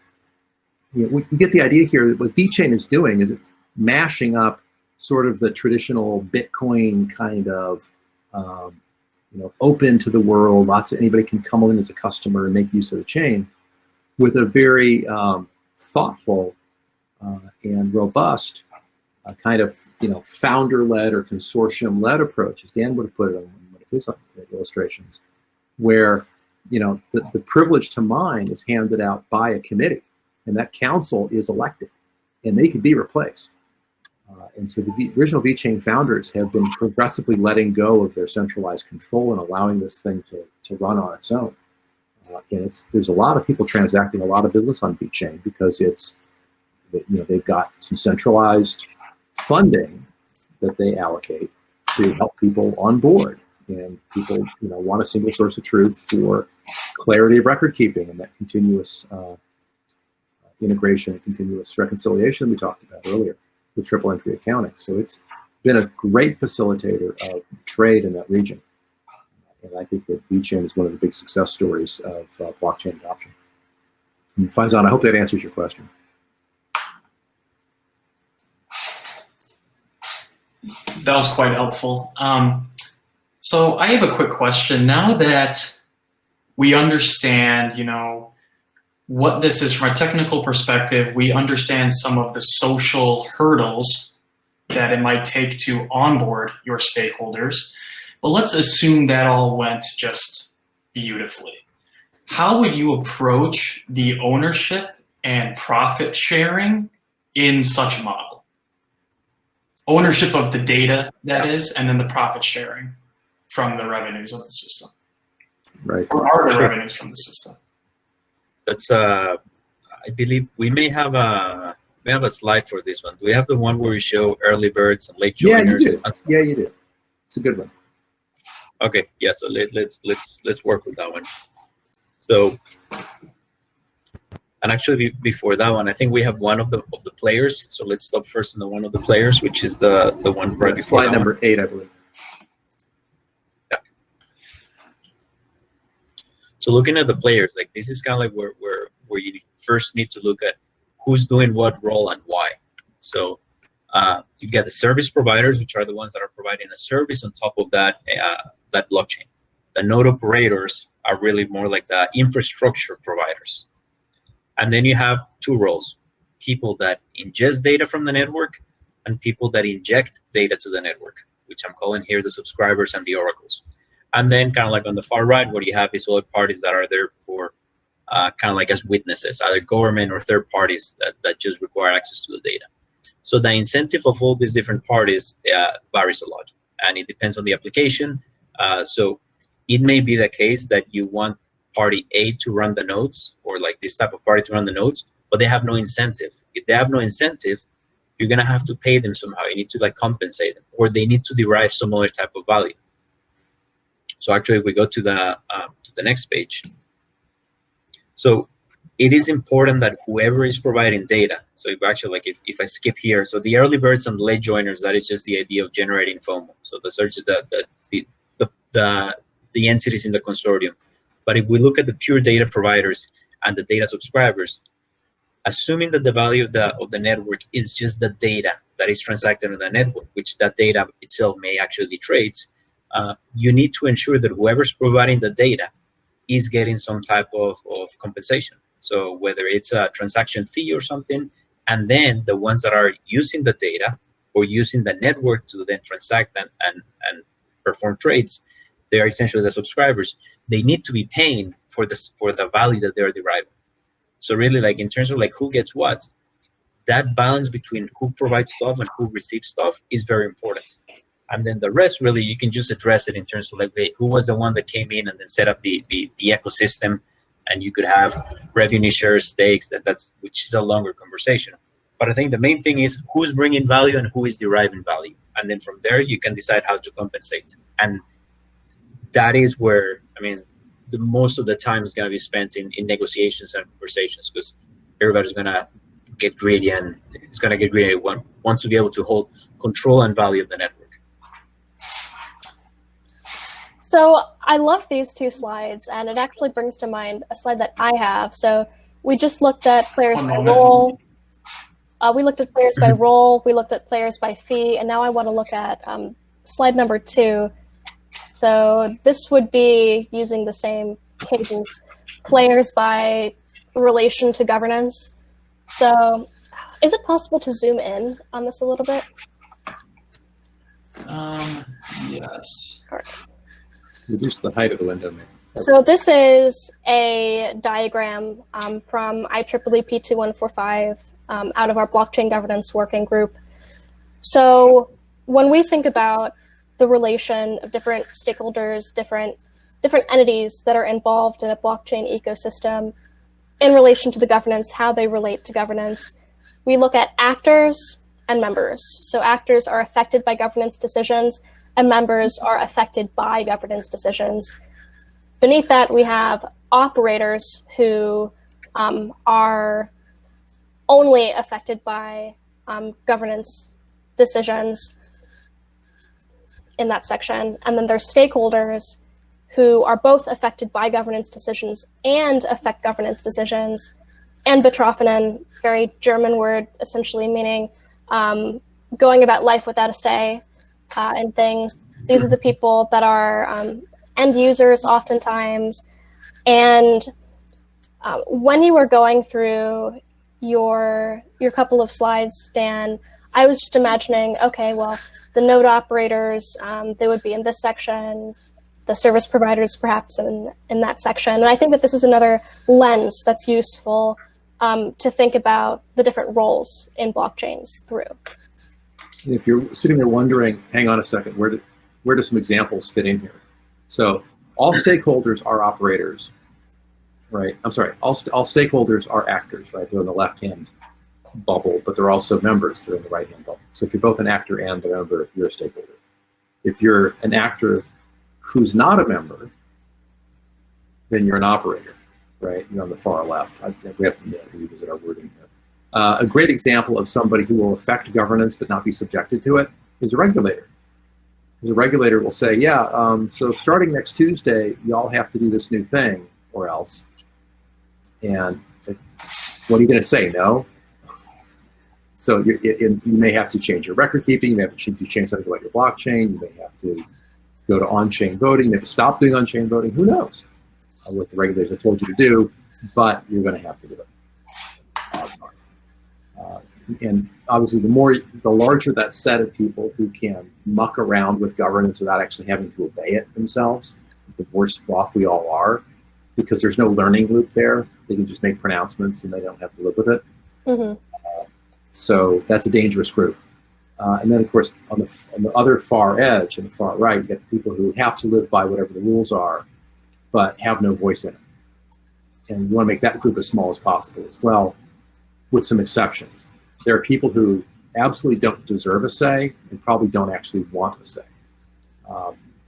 you know, you get the idea here. What Vechain is doing is it's mashing up sort of the traditional Bitcoin kind of, you know, open to the world. Anybody can come in as a customer and make use of the chain with a very thoughtful and robust kind of, you know, founder-led or consortium-led approach, as Dan would have put it on one of his illustrations, where, you know, the privilege to mine is handed out by a committee, and that council is elected, and they can be replaced. And so the original Vechain founders have been progressively letting go of their centralized control and allowing this thing to run on its own. And there's a lot of people transacting a lot of business on Vechain because you know, they've got some centralized funding that they allocate to help people on board, and people, you know, want a single source of truth for clarity of record keeping and that continuous integration and continuous reconciliation we talked about earlier with triple entry accounting. So it's been a great facilitator of trade in that region, and I think that Vechain is one of the big success stories of blockchain adoption. And Faizan, I hope that answers your question. That was quite helpful. So I have a quick question. Now that we understand, you know, what this is from a technical perspective, we understand some of the social hurdles that it might take to onboard your stakeholders. But let's assume that all went just beautifully. How would you approach the ownership and profit sharing in such a model? Ownership of the data, that is, and then the profit sharing from the revenues of the system. Right. Or are the revenues from the system? That's I believe we may have a slide for this one. Do we have the one where we show early birds and late joiners? Yeah, you do. Yeah, you do. It's a good one. Okay, yeah. So let's work with that one. So, and actually before that one, I think we have one of the players. So let's stop first on the one of the players, which is the one right before slide number 8, I believe. Yeah. So looking at the players, like this is kind of like where you first need to look at who's doing what role and why. So you've got the service providers, which are the ones that are providing a service on top of that that blockchain. The node operators are really more like the infrastructure providers. And then you have two roles: people that ingest data from the network and people that inject data to the network, which I'm calling here the subscribers and the oracles. And then kind of like on the far right, what you have is other parties that are there for kind of like as witnesses, either government or third parties that just require access to the data. So the incentive of all these different parties varies a lot, and it depends on the application. So it may be the case that you want party A to run the nodes, or like this type of party to run the nodes, but they have no incentive. If they have no incentive, you're gonna have to pay them somehow. You need to like compensate them, or they need to derive some other type of value. So actually, if we go to the next page. So it is important that whoever is providing data, so if actually like if I skip here, so the early birds and late joiners, that is just the idea of generating FOMO. So the search is the entities in the consortium. But if we look at the pure data providers and the data subscribers, assuming that the value of the network is just the data that is transacted on the network, which that data itself may actually be trades, you need to ensure that whoever's providing the data is getting some type of compensation. So whether it's a transaction fee or something, and then the ones that are using the data or using the network to then transact and perform trades, they are essentially the subscribers. They need to be paying for the value that they're deriving. So really, like in terms of like who gets what, that balance between who provides stuff and who receives stuff is very important. And then the rest, really, you can just address it in terms of like, who was the one that came in and then set up the ecosystem, and you could have revenue share stakes, which is a longer conversation. But I think the main thing is who's bringing value and who is deriving value. And then from there, you can decide how to compensate. And that is where, I mean, the most of the time is going to be spent in negotiations and conversations, because everybody's going to get greedy, and it's going to get greedy, wants to be able to hold control and value of the network. So I love these two slides, and it actually brings to mind a slide that I have. So we just looked at players by role. We looked at players by role. We looked at players by fee, and now I want to look at slide number 2. So this would be using the same cadence, players by relation to governance. So is it possible to zoom in on this a little bit? Yes. All right. Reduce the height of the window, maybe. So this is a diagram from IEEE P2145 out of our blockchain governance working group. So when we think about the relation of different stakeholders, different entities that are involved in a blockchain ecosystem in relation to the governance, how they relate to governance, we look at actors and members. So actors are affected by governance decisions, and members are affected by governance decisions. Beneath that, we have operators who are only affected by governance decisions in that section. And then there's stakeholders who are both affected by governance decisions and affect governance decisions. And betroffenen, very German word, essentially meaning going about life without a say in things. These are the people that are end users oftentimes. And when you were going through your couple of slides, Dan, I was just imagining, okay, well, the node operators, they would be in this section, the service providers perhaps in that section. And I think that this is another lens that's useful to think about the different roles in blockchains through. If you're sitting there wondering, hang on a second, where do some examples fit in here? So all stakeholders are operators, right? I'm sorry, all stakeholders are actors, right? They're in the left-hand bubble, but they're also members. They're in the right-hand bubble. So if you're both an actor and a member, you're a stakeholder. If you're an actor who's not a member, then you're an operator, right? You're on the far left. We have to revisit our wording here. A great example of somebody who will affect governance but not be subjected to it is a regulator. Because a regulator will say, yeah, so starting next Tuesday, y'all have to do this new thing or else. And what are you going to say? No? So you may have to change your record keeping. You may have to change something about your blockchain. You may have to go to on-chain voting. You may have to stop doing on-chain voting. Who knows? what the regulators have told you to do, but you're going to have to do it. And obviously, the larger that set of people who can muck around with governance without actually having to obey it themselves, the worse off we all are, because there's no learning loop there. They can just make pronouncements and they don't have to live with it. Mm-hmm. So that's a dangerous group. And then, of course, on the other far edge, on the far right, you get people who have to live by whatever the rules are, but have no voice in it. And you want to make that group as small as possible as well, with some exceptions. There are people who absolutely don't deserve a say and probably don't actually want a say.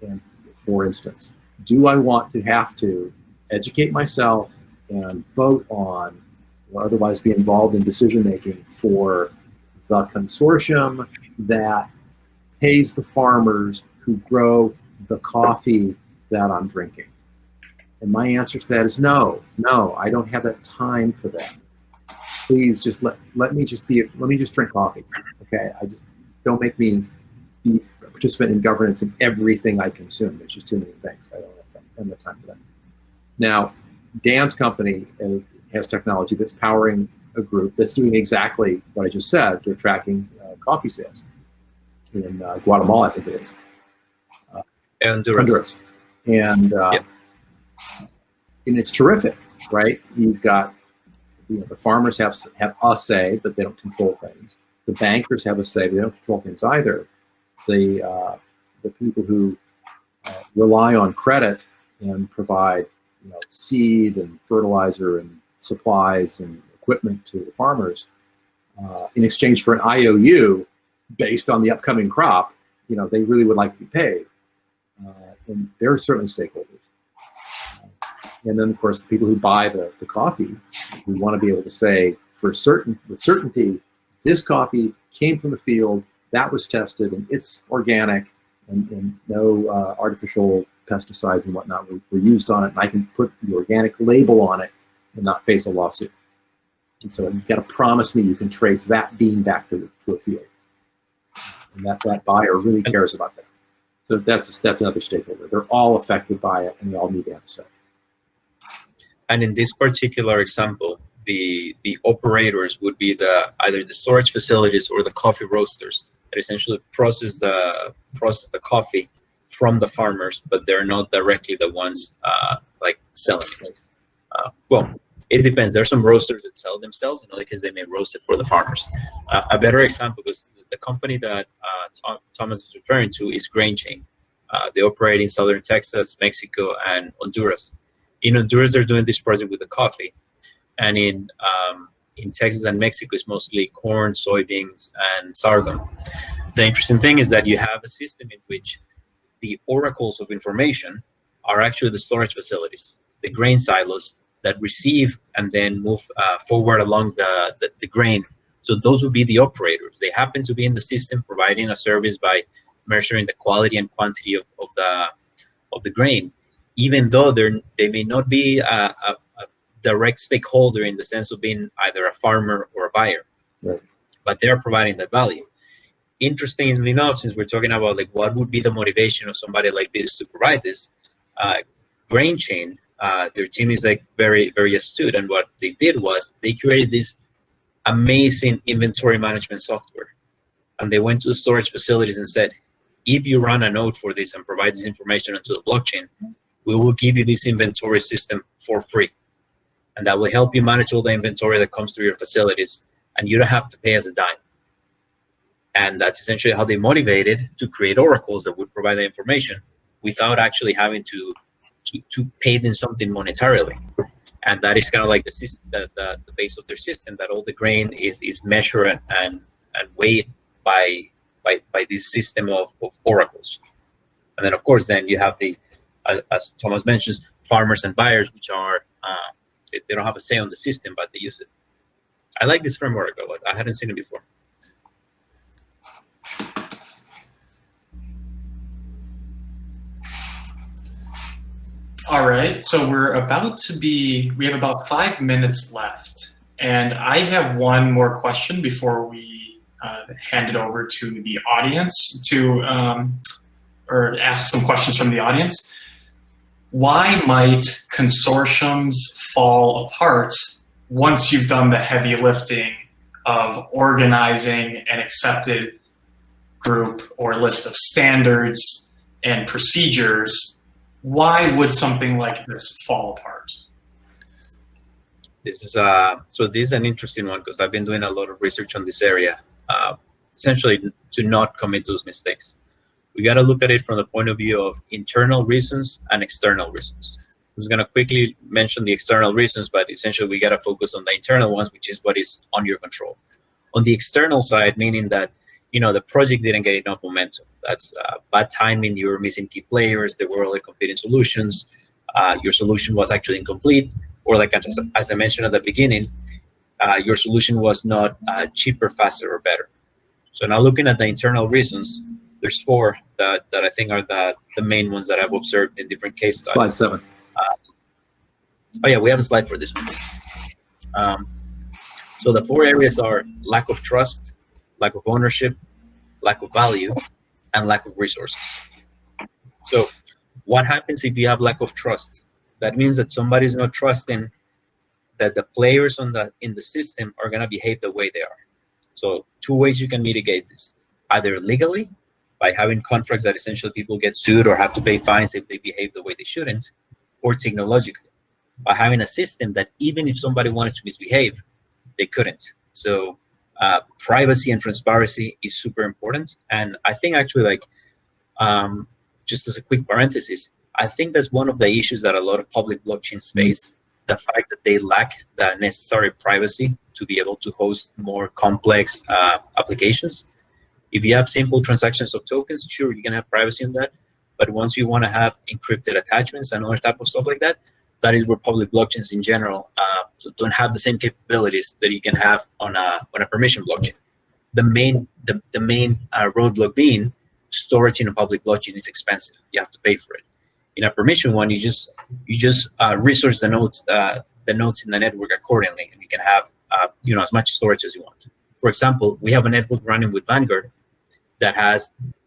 And for instance, do I want to have to educate myself and vote on, or otherwise be involved in decision-making for the consortium that pays the farmers who grow the coffee that I'm drinking? And my answer to that is no, I don't have that time for that. Please just let me just drink coffee, okay? Don't make me be a participant in governance in everything I consume. There's just too many things. I don't have time for that. Now, Dan's company has technology that's powering a group that's doing exactly what I just said. They're tracking coffee sales in Guatemala, I think it is. Honduras. And yep. And it's terrific, right? You've got, the farmers have a say, but they don't control things. The bankers have a say, but they don't control things either. The people who rely on credit and provide seed and fertilizer and supplies and equipment to the farmers in exchange for an IOU based on the upcoming crop, they really would like to be paid. And they're certainly stakeholders. And then, of course, the people who buy the coffee, we want to be able to say with certainty, this coffee came from the field, that was tested, and it's organic, and no artificial pesticides and whatnot were used on it, and I can put the organic label on it and not face a lawsuit. And so you've got to promise me you can trace that bean back to a field. And that buyer really cares about that. So that's another stakeholder. They're all affected by it, and they all need to have a say. And in this particular example, the operators would be either the storage facilities or the coffee roasters that essentially process the coffee from the farmers, but they're not directly the ones like selling it. Well, it depends. There's some roasters that sell themselves, because they may roast it for the farmers. A better example is the company that Thomas is referring to is Vechain. They operate in southern Texas, Mexico, and Honduras. In Honduras, they're doing this project with the coffee, and in Texas and Mexico, it's mostly corn, soybeans, and sorghum. The interesting thing is that you have a system in which the oracles of information are actually the storage facilities, the grain silos that receive and then move forward along the grain. So those would be the operators. They happen to be in the system providing a service by measuring the quality and quantity of the grain, even though they may not be a direct stakeholder in the sense of being either a farmer or a buyer, right. But they are providing that value. Interestingly enough, since we're talking about what would be the motivation of somebody like this to provide this, Vechain, their team is very, very astute, and what they did was they created this amazing inventory management software, and they went to the storage facilities and said, if you run a node for this and provide this information onto the blockchain, we will give you this inventory system for free, and that will help you manage all the inventory that comes through your facilities, and you don't have to pay us a dime. And that's essentially how they motivated to create oracles that would provide the information without actually having to pay them something monetarily. And that is kind of like the system, the base of their system, that all the grain is measured and weighed by this system of oracles. And then, of course, then you have as Thomas mentions, farmers and buyers, which are they don't have a say on the system, but they use it. I like this framework. I hadn't seen it before. All right, so we have about 5 minutes left, and I have one more question before we hand it over to the audience or ask some questions from the audience. why might consortiums fall apart once you've done the heavy lifting of organizing an accepted group or list of standards and procedures? Why would something like this fall apart? This is so this is an interesting one because I've been doing a lot of research on this area. Essentially, to not commit those mistakes, we got to look at it from the point of view of internal reasons and external reasons. I was going to quickly mention the external reasons, but essentially we got to focus on the internal ones, which is what is on your control. On the external side, meaning that the project didn't get enough momentum. That's bad timing. You were missing key players. There were other competing solutions. Your solution was actually incomplete, or like as I mentioned at the beginning, your solution was not cheaper, faster, or better. So now looking at the internal reasons, there's 4 that I think are the main ones that I've observed in different case studies. Slide 7. Oh yeah, we have a slide for this one. So the 4 areas are lack of trust, lack of ownership, lack of value, and lack of resources. So what happens if you have lack of trust? That means that somebody's not trusting that the players in the system are going to behave the way they are. So 2 ways you can mitigate this: either legally, by having contracts that essentially people get sued or have to pay fines if they behave the way they shouldn't, or technologically, by having a system that even if somebody wanted to misbehave, they couldn't. So privacy and transparency is super important. And I think actually, just as a quick parenthesis, I think that's one of the issues that a lot of public blockchains face, the fact that they lack the necessary privacy to be able to host more complex applications. If you have simple transactions of tokens, sure, you can have privacy on that. But once you want to have encrypted attachments and other type of stuff like that, that is where public blockchains in general don't have the same capabilities that you can have on a permission blockchain. The main roadblock being storage in a public blockchain is expensive. You have to pay for it. In a permission one, you just resource the nodes in the network accordingly, and you can have as much storage as you want. For example, we have a network running with Vanguard that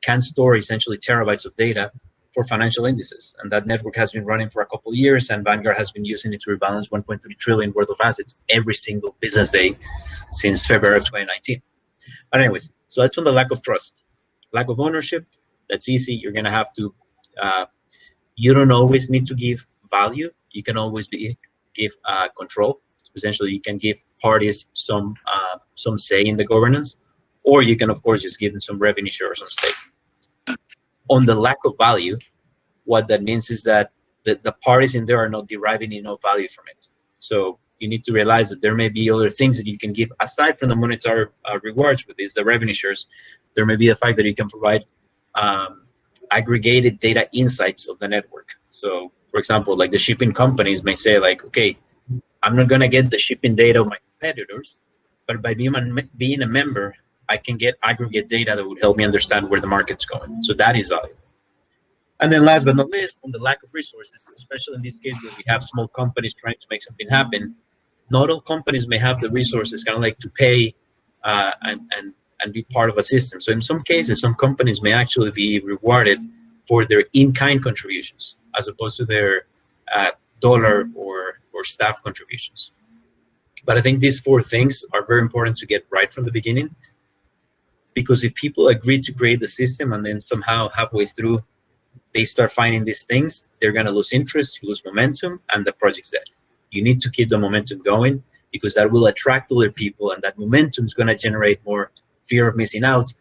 can store essentially terabytes of data for financial indices, and that network has been running for a couple of years, and Vanguard has been using it to rebalance 1.3 trillion worth of assets every single business day since February of 2019. But anyways, so that's on the lack of trust. Lack of ownership, that's easy. You're going to have to, you don't always need to give value. You can always give control. Essentially, you can give parties some say in the governance, or you can, of course, just give them some revenue share or some stake. On the lack of value, what that means is that the parties in there are not deriving enough value from it. So you need to realize that there may be other things that you can give aside from the monetary rewards with the revenue shares. There may be the fact that you can provide aggregated data insights of the network. So, for example, like the shipping companies may say, like, okay, I'm not going to get the shipping data of my competitors, but by being a member, I can get aggregate data that would help me understand where the market's going. So that is valuable. And then last but not least, on the lack of resources, especially in this case where we have small companies trying to make something happen, not all companies may have the resources kind of like to pay and be part of a system. So in some cases, some companies may actually be rewarded for their in-kind contributions as opposed to their dollar or staff contributions. But I think these 4 things are very important to get right from the beginning, because if people agree to create the system and then somehow halfway through they start finding these things, they're going to lose interest, lose momentum, and the project's dead. You need to keep the momentum going, because that will attract other people, and that momentum is going to generate more fear of missing out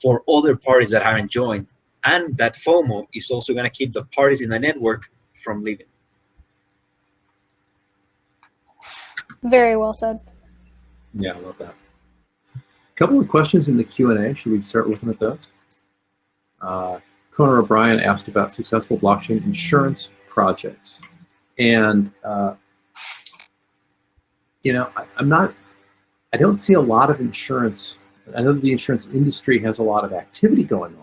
for other parties that haven't joined. And that FOMO is also going to keep the parties in the network from leaving. Very well said. Yeah, I love that. A couple of questions in the Q&A. Should we start looking at those? Conor O'Brien asked about successful blockchain insurance projects. And, I don't see a lot of insurance. I know the insurance industry has a lot of activity going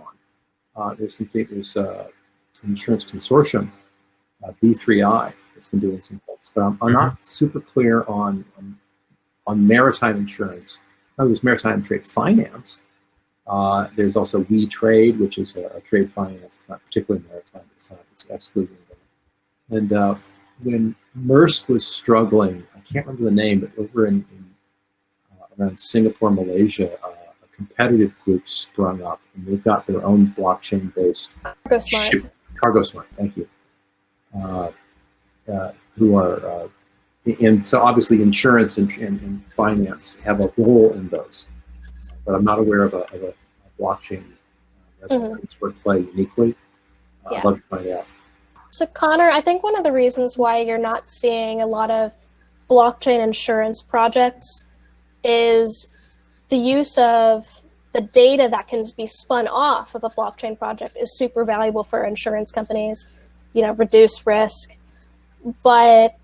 on. There's an insurance consortium, B3I, that's been doing some things. But I'm not super clear on maritime insurance. Now, there's maritime trade finance. There's also WeTrade, which is a trade finance. It's not particularly maritime. It's excluding And when Maersk was struggling, I can't remember the name, but over in around Singapore, Malaysia, a competitive group sprung up, and they've got their own blockchain-based CargoSmart. Thank you. Who are and so obviously insurance and finance have a role in those, but I'm not aware of a blockchain that play uniquely. I'd love to find out. So Connor, I think one of the reasons why you're not seeing a lot of blockchain insurance projects is the use of the data that can be spun off of a blockchain project is super valuable for insurance companies, reduce risk, but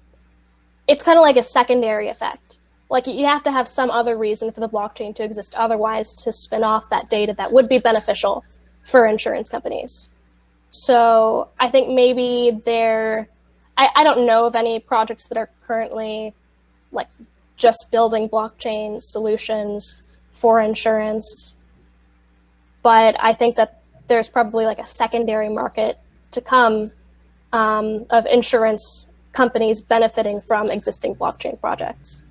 it's kind of like a secondary effect. Like you have to have some other reason for the blockchain to exist otherwise to spin off that data that would be beneficial for insurance companies. So I think maybe I don't know of any projects that are currently like just building blockchain solutions for insurance, but I think that there's probably like a secondary market to come of insurance companies benefiting from existing blockchain projects.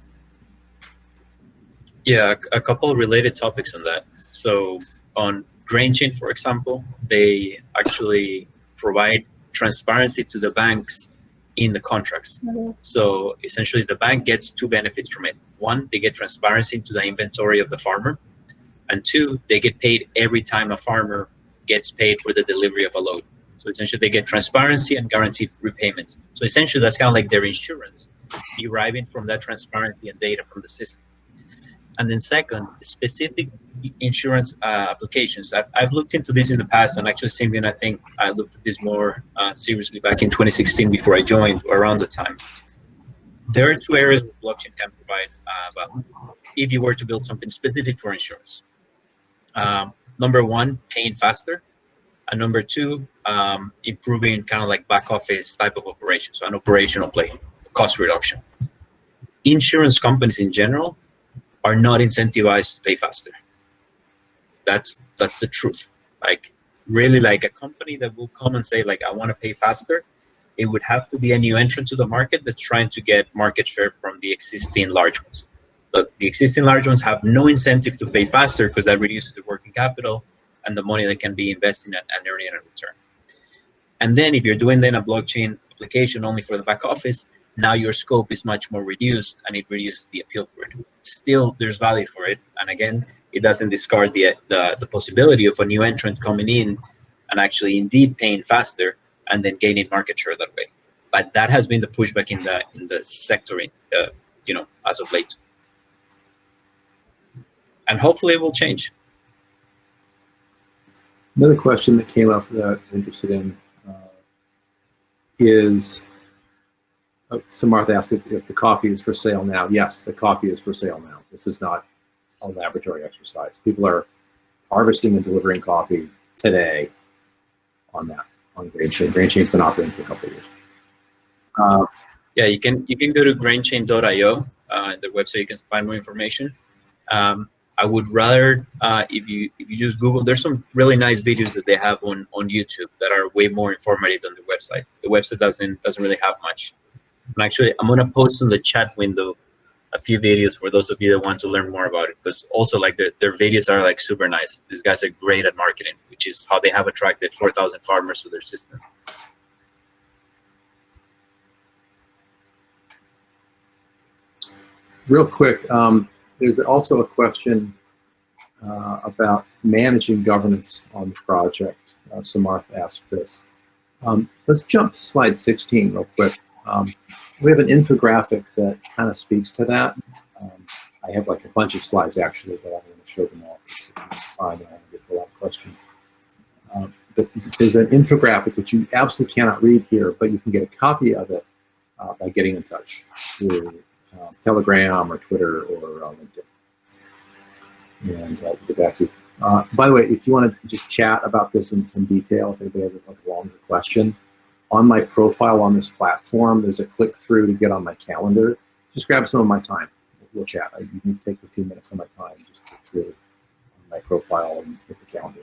Yeah, a couple of related topics on that. So on Vechain, for example, they actually provide transparency to the banks in the contracts. So essentially the bank gets two benefits from it. One, they get transparency into the inventory of the farmer. And two, they get paid every time a farmer gets paid for the delivery of a load. So essentially they get transparency and guaranteed repayment. So essentially that's kind of like their insurance, deriving from that transparency and data from the system. And then second, specific insurance applications. I've looked into this in the past, and actually Symbian, I think I looked at this more seriously back in 2016 before I joined, around the time. There are two areas where blockchain can provide value if you were to build something specific for insurance. Number one, paying faster. And number two, improving kind of like back office type of operation. So an operational play, cost reduction. Insurance companies in general are not incentivized to pay faster. That's the truth. Like really, like a company that will come and say like, I want to pay faster, it would have to be a new entrant to the market that's trying to get market share from the existing large ones. But the existing large ones have no incentive to pay faster because that reduces the working capital and the money that can be invested and earning a return. And then if you're doing then a blockchain application only for the back office, now your scope is much more reduced and it reduces the appeal for it. Still, there's value for it. And again, it doesn't discard the possibility of a new entrant coming in and actually indeed paying faster and then gaining market share that way. But that has been the pushback in the sector, as of late. And hopefully it will change. Another question that came up that I'm interested in is, so Martha asked if the coffee is for sale now. Yes, the coffee is for sale now. This is not a laboratory exercise. People are harvesting and delivering coffee today on Vechain. Vechain's been operating for a couple of years. Yeah, you can go to grainchain.io, the website. You can find more information. I would rather, if you just Google, there's some really nice videos that they have on YouTube that are way more informative than the website. The website doesn't really have much. And actually, I'm gonna post in the chat window a few videos for those of you that want to learn more about it, because also like their videos are like super nice. These guys are great at marketing, which is how they have attracted 4,000 farmers to their system. Real quick, there's also a question about managing governance on the project. Samarth asked this. Let's jump to slide 16 real quick. We have an infographic that kind of speaks to that. I have like a bunch of slides actually, but I'm going to show them all because it's fine. I get a lot of questions. But there's an infographic which you absolutely cannot read here, but you can get a copy of it by getting in touch through Telegram or Twitter or LinkedIn. And I'll get back to you. By the way, if you want to just chat about this in some detail, if anybody has a longer question, on my profile on this platform, there's a click through to get on my calendar. Just grab some of my time. We'll chat. You can take 15 minutes of my time and just click through my profile and hit the calendar.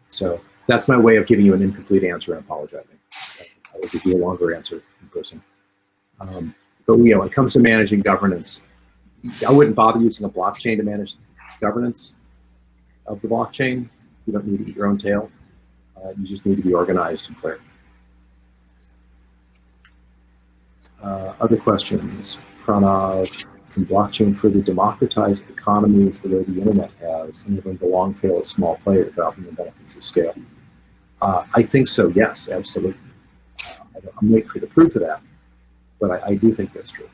So that's my way of giving you an incomplete answer and apologizing. I will give you a longer answer in person. But when it comes to managing governance, I wouldn't bother using a blockchain to manage governance of the blockchain. You don't need to eat your own tail. You just need to be organized and clear. Other questions? Pranav, can blockchain further democratize economies the way the internet has, enabling the long tail of small players dropping the benefits of scale? I think so, yes, absolutely. I'm waiting for the proof of that, but I do think that's true.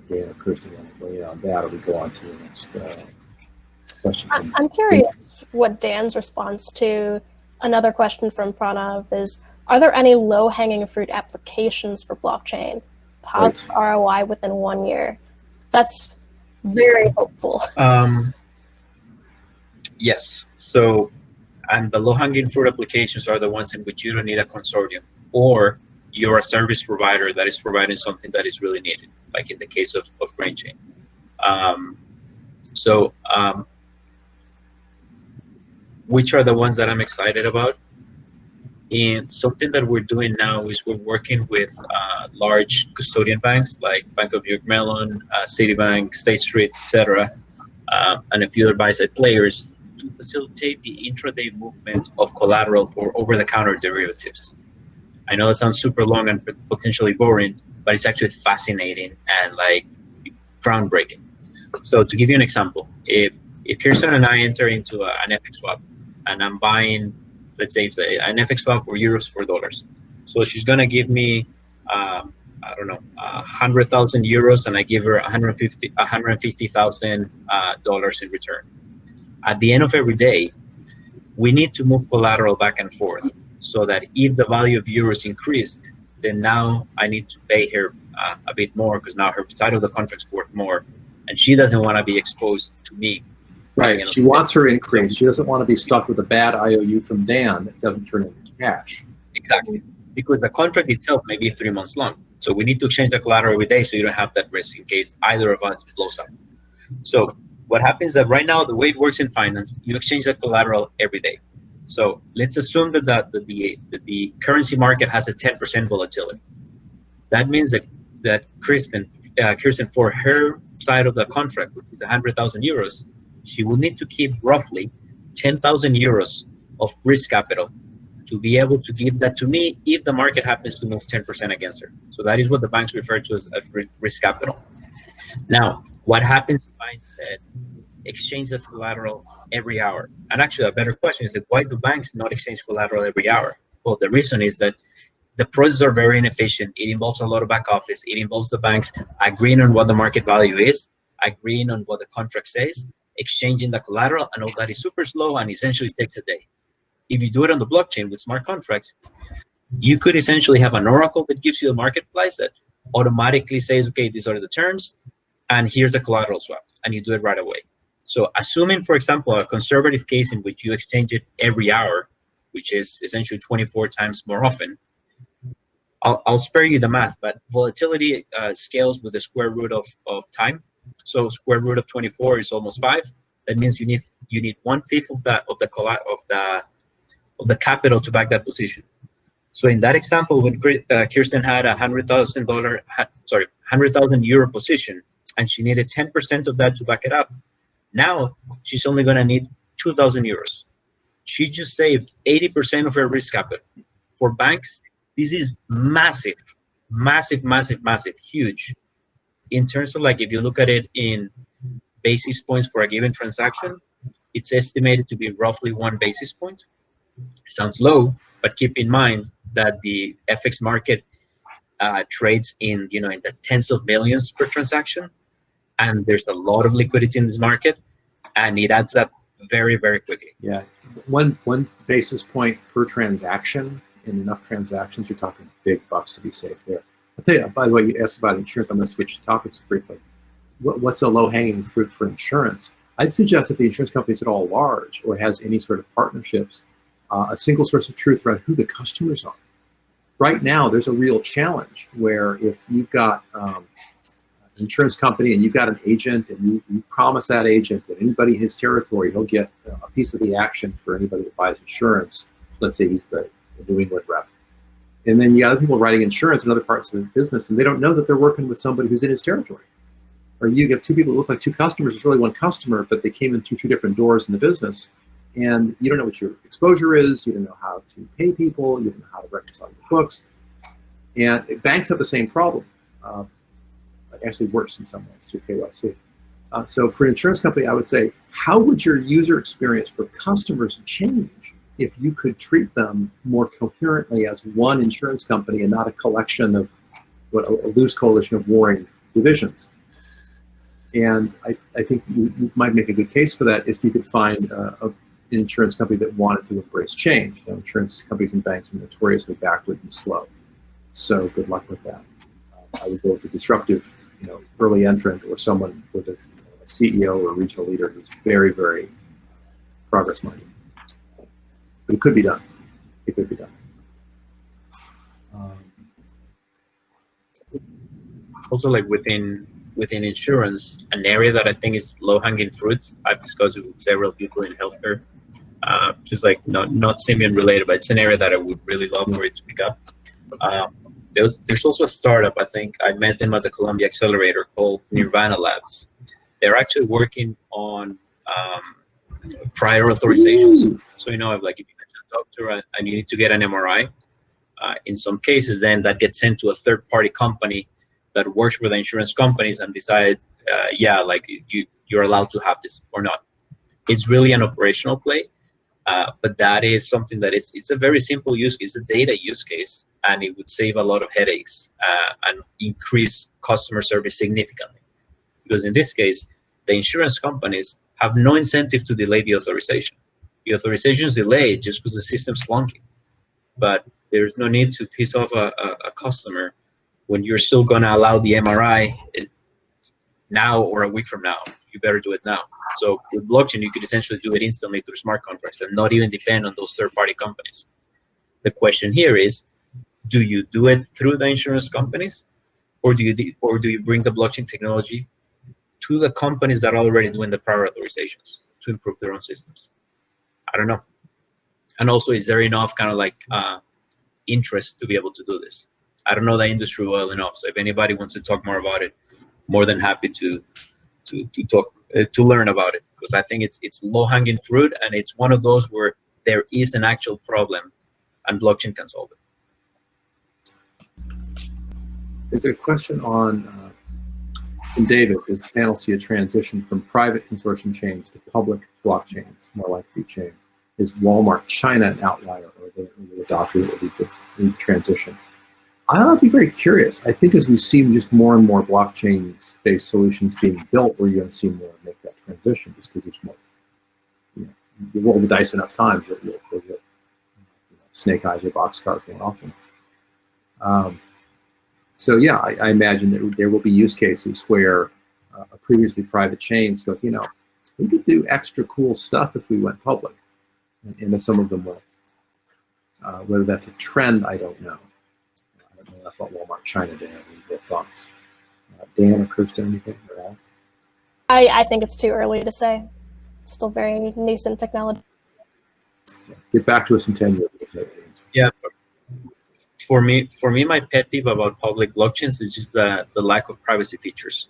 Dan or Kirsten want to weigh in on that, or we go on to the next question. I'm curious what Dan's response to another question from Pranav is, are there any low-hanging fruit applications for blockchain? Positive ROI within 1 year? That's very hopeful. Yes. So, and the low-hanging fruit applications are the ones in which you don't need a consortium, or you're a service provider that is providing something that is really needed, like in the case of Vechain. Which are the ones that I'm excited about? And something that we're doing now is we're working with large custodian banks like Bank of New York Mellon, Citibank, State Street, etc., and a few other buy-side players to facilitate the intraday movement of collateral for over-the-counter derivatives. I know that sounds super long and potentially boring, but it's actually fascinating and like groundbreaking. So to give you an example, if Kirsten and I enter into an FX swap and I'm buying, let's say it's an FX swap for euros for dollars. So she's gonna give me, I don't know, 100,000 euros, and I give her 150,000 dollars in return. At the end of every day, we need to move collateral back and forth, so that if the value of euros increased, then now I need to pay her a bit more, because now her side of the contract's worth more, and she doesn't want to be exposed to me. Right. She wants her increase. She doesn't want to be stuck with a bad IOU from Dan that doesn't turn into cash. Exactly. Because the contract itself may be 3 months long. So we need to exchange the collateral every day so you don't have that risk in case either of us blows up. So what happens is that right now, the way it works in finance, you exchange that collateral every day. So let's assume that the currency market has a 10% volatility. That means that Kirsten, for her side of the contract, which is 100,000 euros, she will need to keep roughly 10,000 euros of risk capital to be able to give that to me if the market happens to move 10% against her. So that is what the banks refer to as risk capital. Now, what happens if I instead exchange that collateral every hour? And actually, a better question is that why do banks not exchange collateral every hour? Well, the reason is that the processes are very inefficient. It involves a lot of back office. It involves the banks agreeing on what the market value is, agreeing on what the contract says, exchanging the collateral, and all that is super slow and essentially takes a day. If you do it on the blockchain with smart contracts, you could essentially have an oracle that gives you the market price that automatically says, okay, these are the terms, and here's a collateral swap, and you do it right away. So assuming, for example, a conservative case in which you exchange it every hour, which is essentially 24 times more often, I'll spare you the math, but volatility scales with the square root of time. So square root of 24 is almost 5. That means you need 1/5 of the capital to back that position. So in that example, when Kirsten had a €100,000 position, and she needed 10% of that to back it up, now she's only going to need 2,000 euros. She just saved 80% of her risk capital. For banks, this is massive, massive, massive, massive, huge. In terms of like, if you look at it in basis points for a given transaction, it's estimated to be roughly 1 basis point. Sounds low, but keep in mind that the FX market trades in the tens of millions per transaction, and there's a lot of liquidity in this market, and it adds up very, very quickly. Yeah, one basis point per transaction. In enough transactions, you're talking big bucks to be saved there. I'll tell you, by the way, you asked about insurance. I'm going to switch topics briefly. What's a low-hanging fruit for insurance? I'd suggest if the insurance company is at all large or has any sort of partnerships, a single source of truth around who the customers are. Right now, there's a real challenge where if you've got insurance company and you've got an agent and you promise that agent that anybody in his territory, he'll get a piece of the action for anybody that buys insurance. Let's say he's the New England rep. And then you got other people writing insurance in other parts of the business, and they don't know that they're working with somebody who's in his territory. Or you get two people who look like two customers, it's really one customer, but they came in through two different doors in the business. And you don't know what your exposure is, you don't know how to pay people, you don't know how to reconcile your books. And banks have the same problem, actually worse in some ways through KYC. So for an insurance company, I would say, how would your user experience for customers change if you could treat them more coherently as one insurance company and not a collection of a loose coalition of warring divisions? And I think you might make a good case for that if you could find an insurance company that wanted to embrace change. You know, insurance companies and banks are notoriously backward and slow. So good luck with that. I would go with a disruptive, early entrant or someone with a CEO or a regional leader who's very, very progress-minded. But it could be done. It could be done. Also, like within insurance, an area that I think is low-hanging fruit, I've discussed it with several people in healthcare, just like not Simeon related, but it's an area that I would really love for it to pick up. There's also a startup, I think I met them at the Columbia Accelerator, called Nirvana Labs. They're actually working on prior authorizations. So if like if you're a doctor and you need to get an MRI, in some cases then that gets sent to a third-party company that works with the insurance companies and decide, like you're allowed to have this or not. It's really an operational play, but that is something that it's a very simple use case, a data use case, and it would save a lot of headaches and increase customer service significantly. Because in this case, the insurance companies have no incentive to delay the authorization. The authorization is delayed just because the system's clunky, but there's no need to piss off a customer when you're still going to allow the MRI now or a week from now. You better do it now. So with blockchain, you could essentially do it instantly through smart contracts and not even depend on those third-party companies. The question here is, do you do it through the insurance companies, or do you bring the blockchain technology to the companies that are already doing the prior authorizations to improve their own systems? I don't know. And also, is there enough kind of like interest to be able to do this? I don't know the industry well enough, so if anybody wants to talk more about it, more than happy to talk to learn about it, because I think it's low-hanging fruit, and it's one of those where there is an actual problem, and blockchain can solve it. There's a question on from David. Does the panel see a transition from private consortium chains to public blockchains, more like Vechain? Is Walmart China an outlier, or are they adopted or lead to transition? I'll be very curious. I think as we see just more and more blockchain-based solutions being built, we're going to see more make that transition, just because there's more. You roll the dice enough times, you'll get snake eyes or boxcar going often. So yeah, I imagine that there will be use cases where a previously private chains go, we could do extra cool stuff if we went public, and some of them will. Whether that's a trend, I don't know. I don't know. That's what Walmart China did. Any thoughts? Dan or Kirsten, anything at all? I think it's too early to say. It's still very nascent technology. Yeah. Get back to us in 10 years. Yeah. For me, my pet peeve about public blockchains is just the lack of privacy features.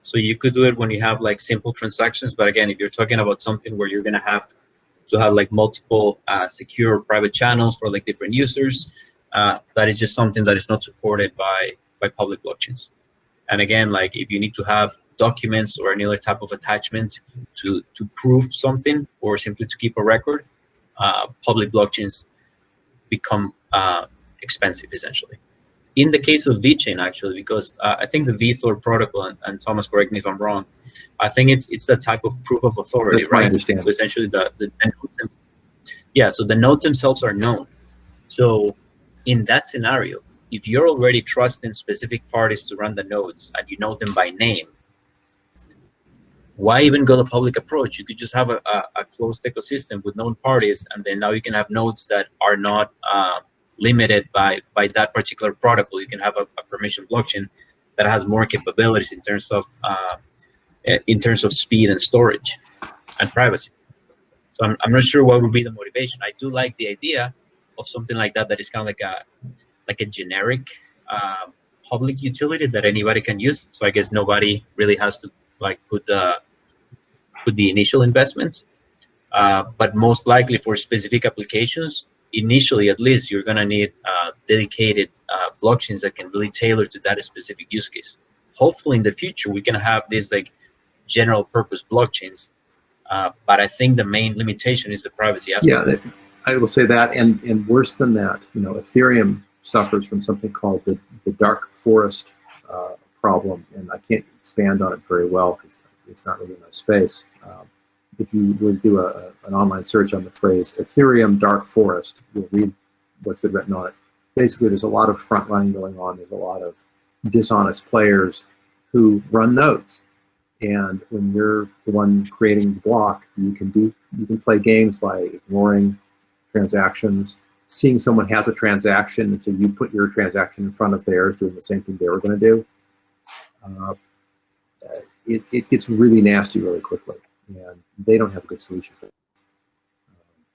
So you could do it when you have like simple transactions, but again, if you're talking about something where you're going to have like multiple secure private channels for like different users, that is just something that is not supported by public blockchains. And again, like if you need to have documents or any other type of attachment to prove something or simply to keep a record, public blockchains become expensive essentially. In the case of Vechain, actually, because I think the VThor protocol, and Thomas, correct me if I'm wrong, I think it's the type of proof of authority, that's right? My understanding. So essentially, the nodes, so the nodes themselves are known. So in that scenario, if you're already trusting specific parties to run the nodes and you know them by name, why even go the public approach? You could just have a closed ecosystem with known parties, and then now you can have nodes that are not limited by that particular protocol. You can have a permission blockchain that has more capabilities in terms of speed and storage and privacy. So I'm not sure what would be the motivation. I do like the idea of something like that is kind of like a generic public utility that anybody can use. So I guess nobody really has to like put the initial investment. But most likely for specific applications, initially at least, you're gonna need dedicated blockchains that can really tailor to that specific use case. Hopefully in the future we can have these like general purpose blockchains, but I think the main limitation is the privacy aspect. Yeah, I will say that, and worse than that, Ethereum suffers from something called the dark forest problem, and I can't expand on it very well because it's not really enough space. If you would do an online search on the phrase Ethereum dark forest, you'll read what's been written on it. Basically, there's a lot of front running going on. There's a lot of dishonest players who run nodes. And when you're the one creating the block, you can play games by ignoring transactions, seeing someone has a transaction, and so you put your transaction in front of theirs, doing the same thing they were going to do. It gets really nasty really quickly, and they don't have a good solution for it.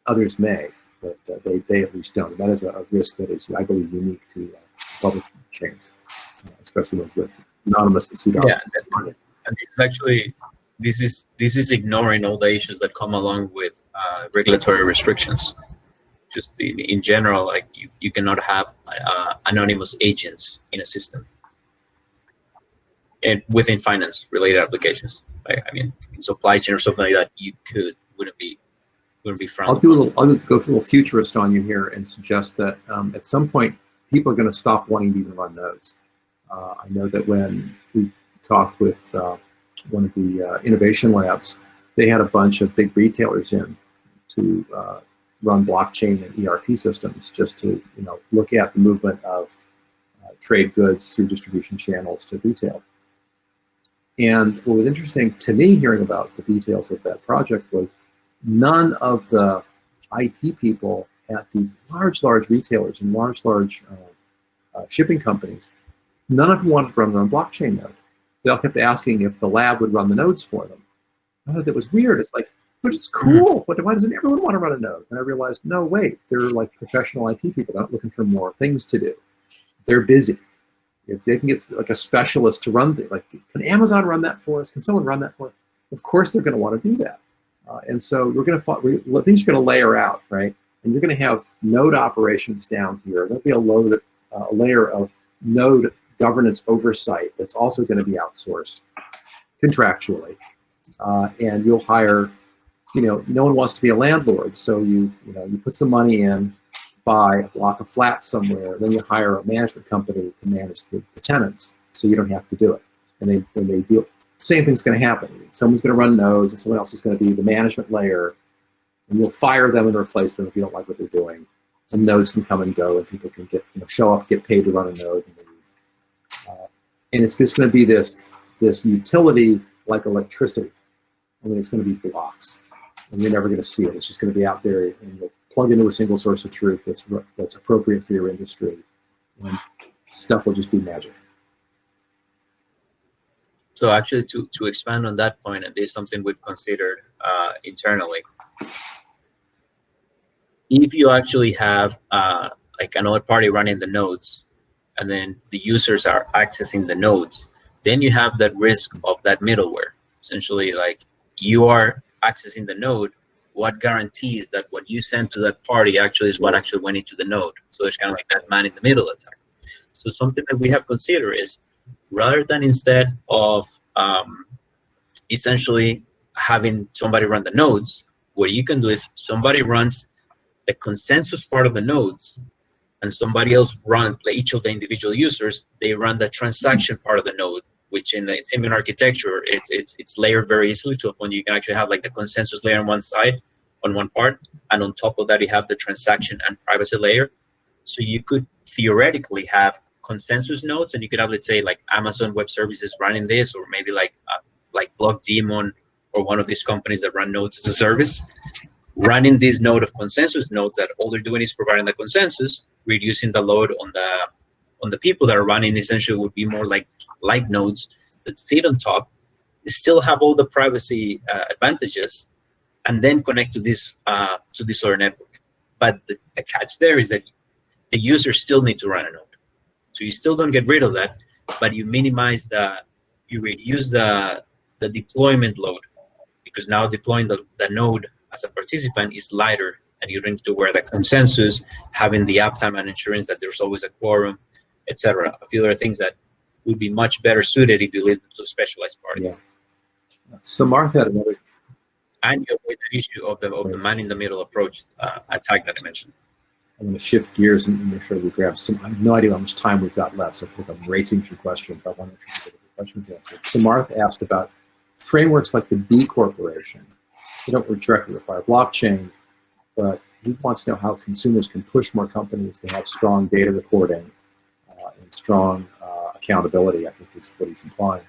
Others may, but they at least don't. That is a risk that is, I believe, unique to public chains, especially those with anonymous and pseudo. Yeah, and this is ignoring all the issues that come along with regulatory restrictions. Just in general, like you cannot have anonymous agents in a system, and within finance related applications. I mean, in supply chain or something like that, wouldn't be frowned. I'll go a little futurist on you here and suggest that at some point people are going to stop wanting to even run nodes. I know that when we talked with one of the innovation labs, they had a bunch of big retailers in to run blockchain and ERP systems just to look at the movement of trade goods through distribution channels to retail. And what was interesting to me hearing about the details of that project was none of the IT people at these large retailers and large shipping companies, none of them wanted to run their own blockchain node. They all kept asking if the lab would run the nodes for them. I thought that was weird. It's like, but it's cool. But why doesn't everyone want to run a node? And I realized, no, wait, they're like professional IT people. They're not looking for more things to do. They're busy. If they can get like a specialist to run things, like, can Amazon run that for us? Can someone run that for us? Of course, they're going to want to do that. And so things are going to layer out, right? And you're going to have node operations down here. There'll be a layer of node governance oversight that's also going to be outsourced contractually. And you'll hire, no one wants to be a landlord, so you put some money in, buy a block of flats somewhere, then you hire a management company to manage the tenants, so you don't have to do it. And they do it. Same thing's going to happen. Someone's going to run nodes, and someone else is going to be the management layer, and you'll fire them and replace them if you don't like what they're doing. Some nodes can come and go, and people can get show up, get paid to run a node, and it's just going to be this utility like electricity. I mean, it's going to be blocks, and you're never going to see it. It's just going to be out there, and you'll plug into a single source of truth that's appropriate for your industry, and stuff will just be magic. So actually, to expand on that point, and this is something we've considered internally, if you actually have like another party running the nodes, and then the users are accessing the nodes, then you have that risk of that middleware. Essentially, like, you are accessing the node, what guarantees that what you send to that party actually is what actually went into the node? So it's kind of like that man in the middle attack. So something that we have considered is, rather than instead of essentially having somebody run the nodes, what you can do is somebody runs the consensus part of the nodes, and somebody else runs, like each of the individual users, they run the transaction part of the node, which in the Ethereum architecture, it's layered very easily to a point you can actually have like the consensus layer on one side, on one part, and on top of that you have the transaction and privacy layer. So you could theoretically have consensus nodes, and you could have, let's say, like Amazon Web Services running this, or maybe like BlockDemon or one of these companies that run nodes as a service, running this node of consensus nodes that all they're doing is providing the consensus, reducing the load on on the people that are running essentially would be more like light nodes that sit on top, still have all the privacy advantages, and then connect to this other network. But the catch there is that the users still need to run a node. So you still don't get rid of that, but you minimize you reduce the deployment load, because now deploying the node as a participant is lighter, and you don't need to wear the consensus, having the uptime and insurance that there's always a quorum, etc. A few other things that would be much better suited if you leave them to a specialized party. Yeah. So Martha had another. And you avoid the issue of the man-in-the-middle approach attack that I mentioned. I'm going to shift gears and make sure we grab some. I have no idea how much time we've got left, so I feel like I'm racing through questions. I want to make sure we get the questions answered. Samarth asked about frameworks like the B Corporation. They don't directly require blockchain, but he wants to know how consumers can push more companies to have strong data reporting and strong accountability, I think is what he's implying.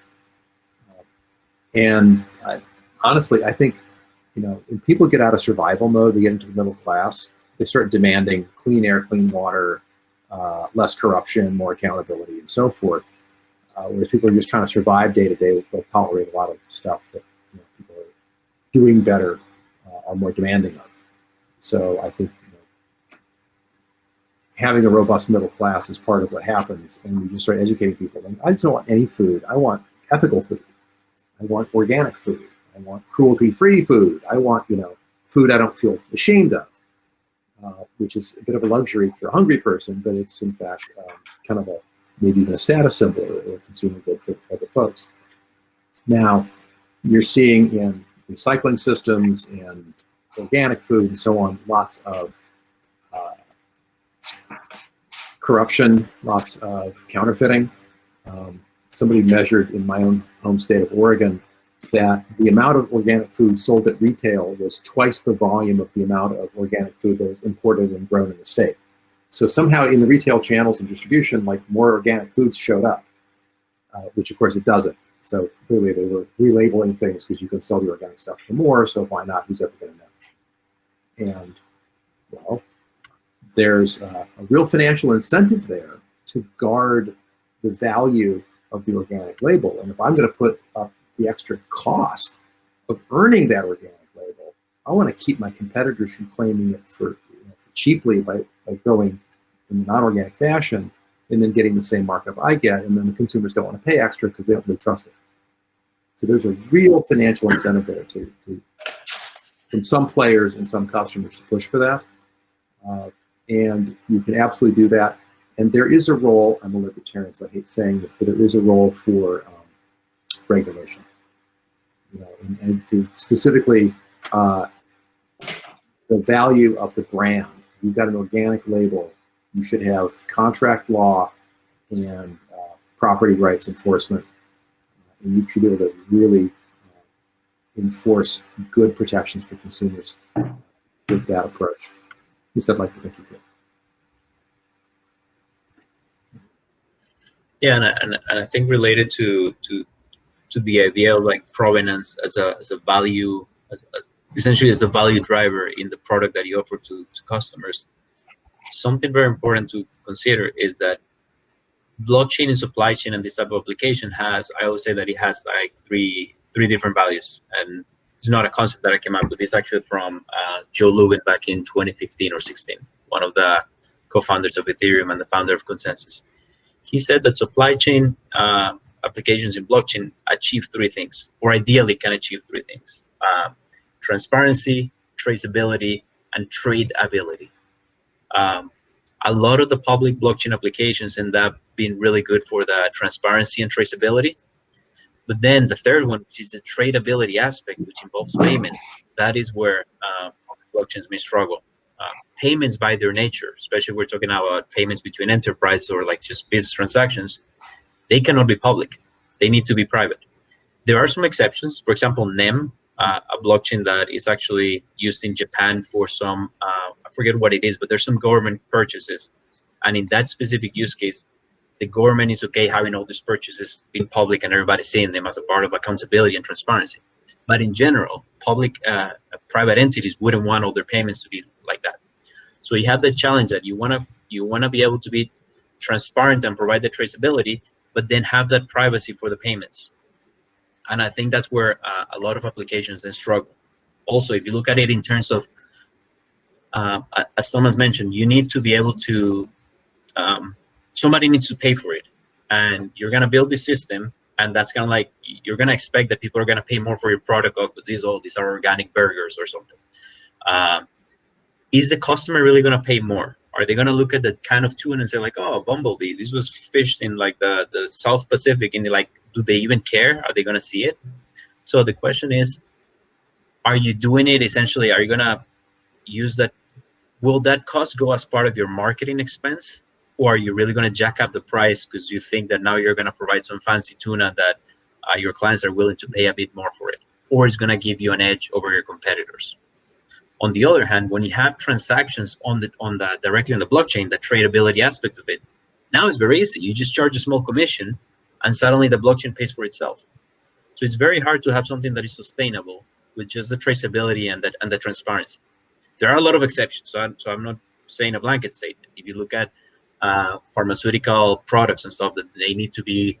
Honestly, I think, when people get out of survival mode, they get into the middle class, they start demanding clean air, clean water, less corruption, more accountability, and so forth. Whereas people are just trying to survive day to day, they'll tolerate a lot of stuff that people are doing better are more demanding of. So I think having a robust middle class is part of what happens, and you just start educating people. And I just don't want any food. I want ethical food. I want organic food. I want cruelty-free food. I want food I don't feel ashamed of, which is a bit of a luxury for a hungry person, but it's in fact kind of maybe even a status symbol or a consumer good for other folks. Now, you're seeing in recycling systems and organic food and so on, lots of corruption, lots of counterfeiting. Somebody measured in my own home state of Oregon that the amount of organic food sold at retail was twice the volume of the amount of organic food that was imported and grown in the state. So somehow in the retail channels and distribution, more organic foods showed up, which of course it doesn't. So clearly they were relabeling things because you can sell the organic stuff for more, so why not? Who's ever going to know? And, well, there's a real financial incentive there to guard the value of the organic label. And if I'm going to put up the extra cost of earning that organic label, I want to keep my competitors from claiming it for cheaply by going in the non-organic fashion and then getting the same markup I get, and then the consumers don't want to pay extra because they don't really trust it. So there's a real financial incentive there from some players and some customers to push for that. And you can absolutely do that. And there is a role, I'm a libertarian, so I hate saying this, but there is a role for regulation. And to specifically the value of the brand. You've got an organic label, you should have contract law and property rights enforcement. And you should be able to really enforce good protections for consumers with that approach. At least I'd like to think you could. Yeah, and I think related to the idea of provenance as a value, essentially as a value driver in the product that you offer to customers. Something very important to consider is that blockchain and supply chain and this type of application has, I always say that it has three different values. And it's not a concept that I came up with. It's actually from Joe Lubin back in 2015 or 16, one of the co-founders of Ethereum and the founder of Consensus. He said that supply chain applications in blockchain achieve three things, or ideally can achieve three things: transparency, traceability, and tradability. A lot of the public blockchain applications end up being really good for the transparency and traceability. But then the third one, which is the tradability aspect, which involves payments, that is where blockchains may struggle. Payments by their nature, especially if we're talking about payments between enterprises or just business transactions, they cannot be public. They need to be private. There are some exceptions. For example, NEM, a blockchain that is actually used in Japan for some, I forget what it is, but there's some government purchases. And in that specific use case, the government is okay having all these purchases being public and everybody seeing them as a part of accountability and transparency. But in general, public, private entities wouldn't want all their payments to be like that. So you have the challenge that you wanna be able to be transparent and provide the traceability, but then have that privacy for the payments. And I think that's where a lot of applications then struggle. Also, if you look at it in terms of, as Thomas mentioned, you need to be able to, somebody needs to pay for it. And you're going to build this system, and that's kind of like, you're going to expect that people are going to pay more for your product. Oh, these are organic burgers or something. Is the customer really going to pay more? Are they going to look at the can of tuna and say like, oh, Bumblebee, this was fished in like the South Pacific, and they're like, do they even care? Are they going to see it? So the question is, are you doing it essentially? Are you going to use that? Will that cost go as part of your marketing expense? Or are you really going to jack up the price because you think that now you're going to provide some fancy tuna that your clients are willing to pay a bit more for it? Or it's going to give you an edge over your competitors? On the other hand, when you have transactions directly on the blockchain, the tradability aspect of it, now it's very easy. You just charge a small commission, and suddenly the blockchain pays for itself. So it's very hard to have something that is sustainable with just the traceability and the transparency. There are a lot of exceptions, so I'm not saying a blanket statement. If you look at pharmaceutical products and stuff, that they need to be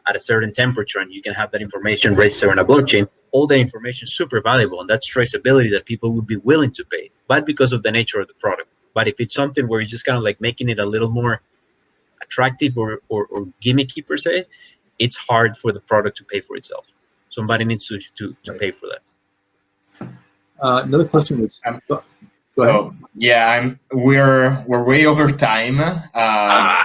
at a certain temperature, and you can have that information registered on a blockchain. All the information is super valuable, and that's traceability that people would be willing to pay, but because of the nature of the product. But if it's something where you're just kind of like making it a little more attractive or gimmicky per se, it's hard for the product to pay for itself. Somebody needs to pay for that. Another question was, go ahead. Oh, yeah, we're way over time. I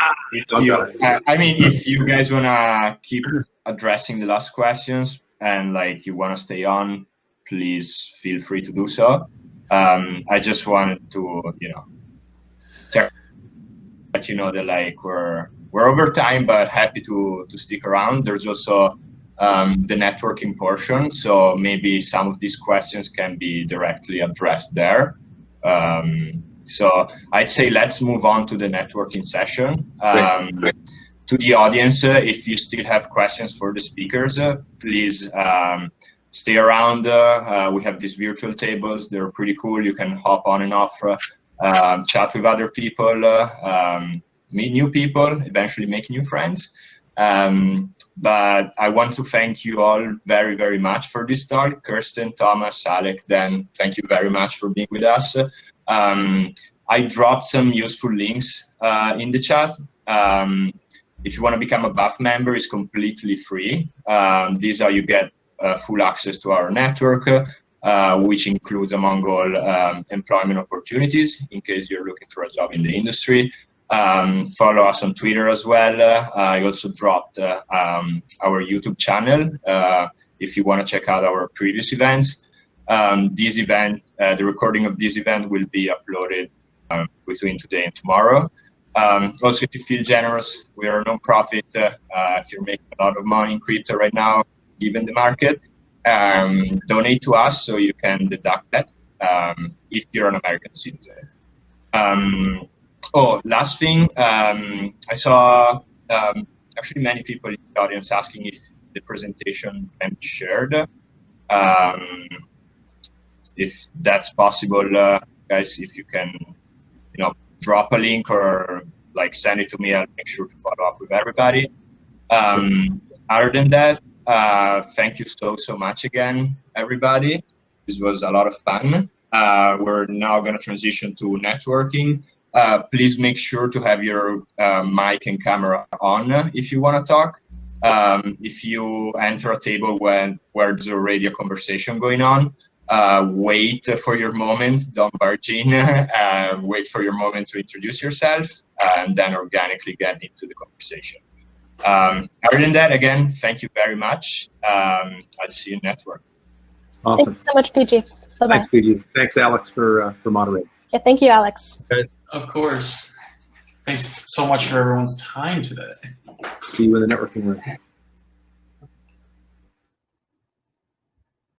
mean, if you guys wanna keep addressing the last questions and like you wanna stay on, please feel free to do so. I just wanted to, let you know that like we're over time, but happy to stick around. There's also the networking portion, so maybe some of these questions can be directly addressed there. So I'd say let's move on to the networking session. To the audience, if you still have questions for the speakers, please stay around. We have these virtual tables. They're pretty cool. You can hop on and off, chat with other people, meet new people, eventually make new friends. But I want to thank you all very, very much for this talk. Kirsten, Thomas, Alec, Dan, thank you very much for being with us. I dropped some useful links in the chat. If you want to become a buff member, it's completely free. These are, you get full access to our network, which includes, among all, employment opportunities in case you're looking for a job in the industry. Follow us on Twitter as well. I also dropped our YouTube channel if you want to check out our previous events. This event, the recording of this event will be uploaded between today and tomorrow. Also, if you feel generous, we are a non-profit. If you're making a lot of money in crypto right now, given the market, donate to us so you can deduct that if you're an American citizen. Oh, last thing, I saw actually many people in the audience asking if the presentation can be shared. If that's possible, guys, if you can, drop a link or like send it to me, I'll make sure to follow up with everybody. Other than that, thank you so much again, everybody. This was a lot of fun. We're now going to transition to networking. Please make sure to have your mic and camera on if you want to talk. If you enter a table where there's already a conversation going on, wait for your moment, don't barge in, wait for your moment to introduce yourself, and then organically get into the conversation. Other than that, again, thank you very much. I'll see you in network. Awesome. Thank you so much, PG. Bye-bye. Thanks, PG. Thanks, Alex, for moderating. Yeah, thank you, Alex. Of course. Thanks so much for everyone's time today. See you in the networking room.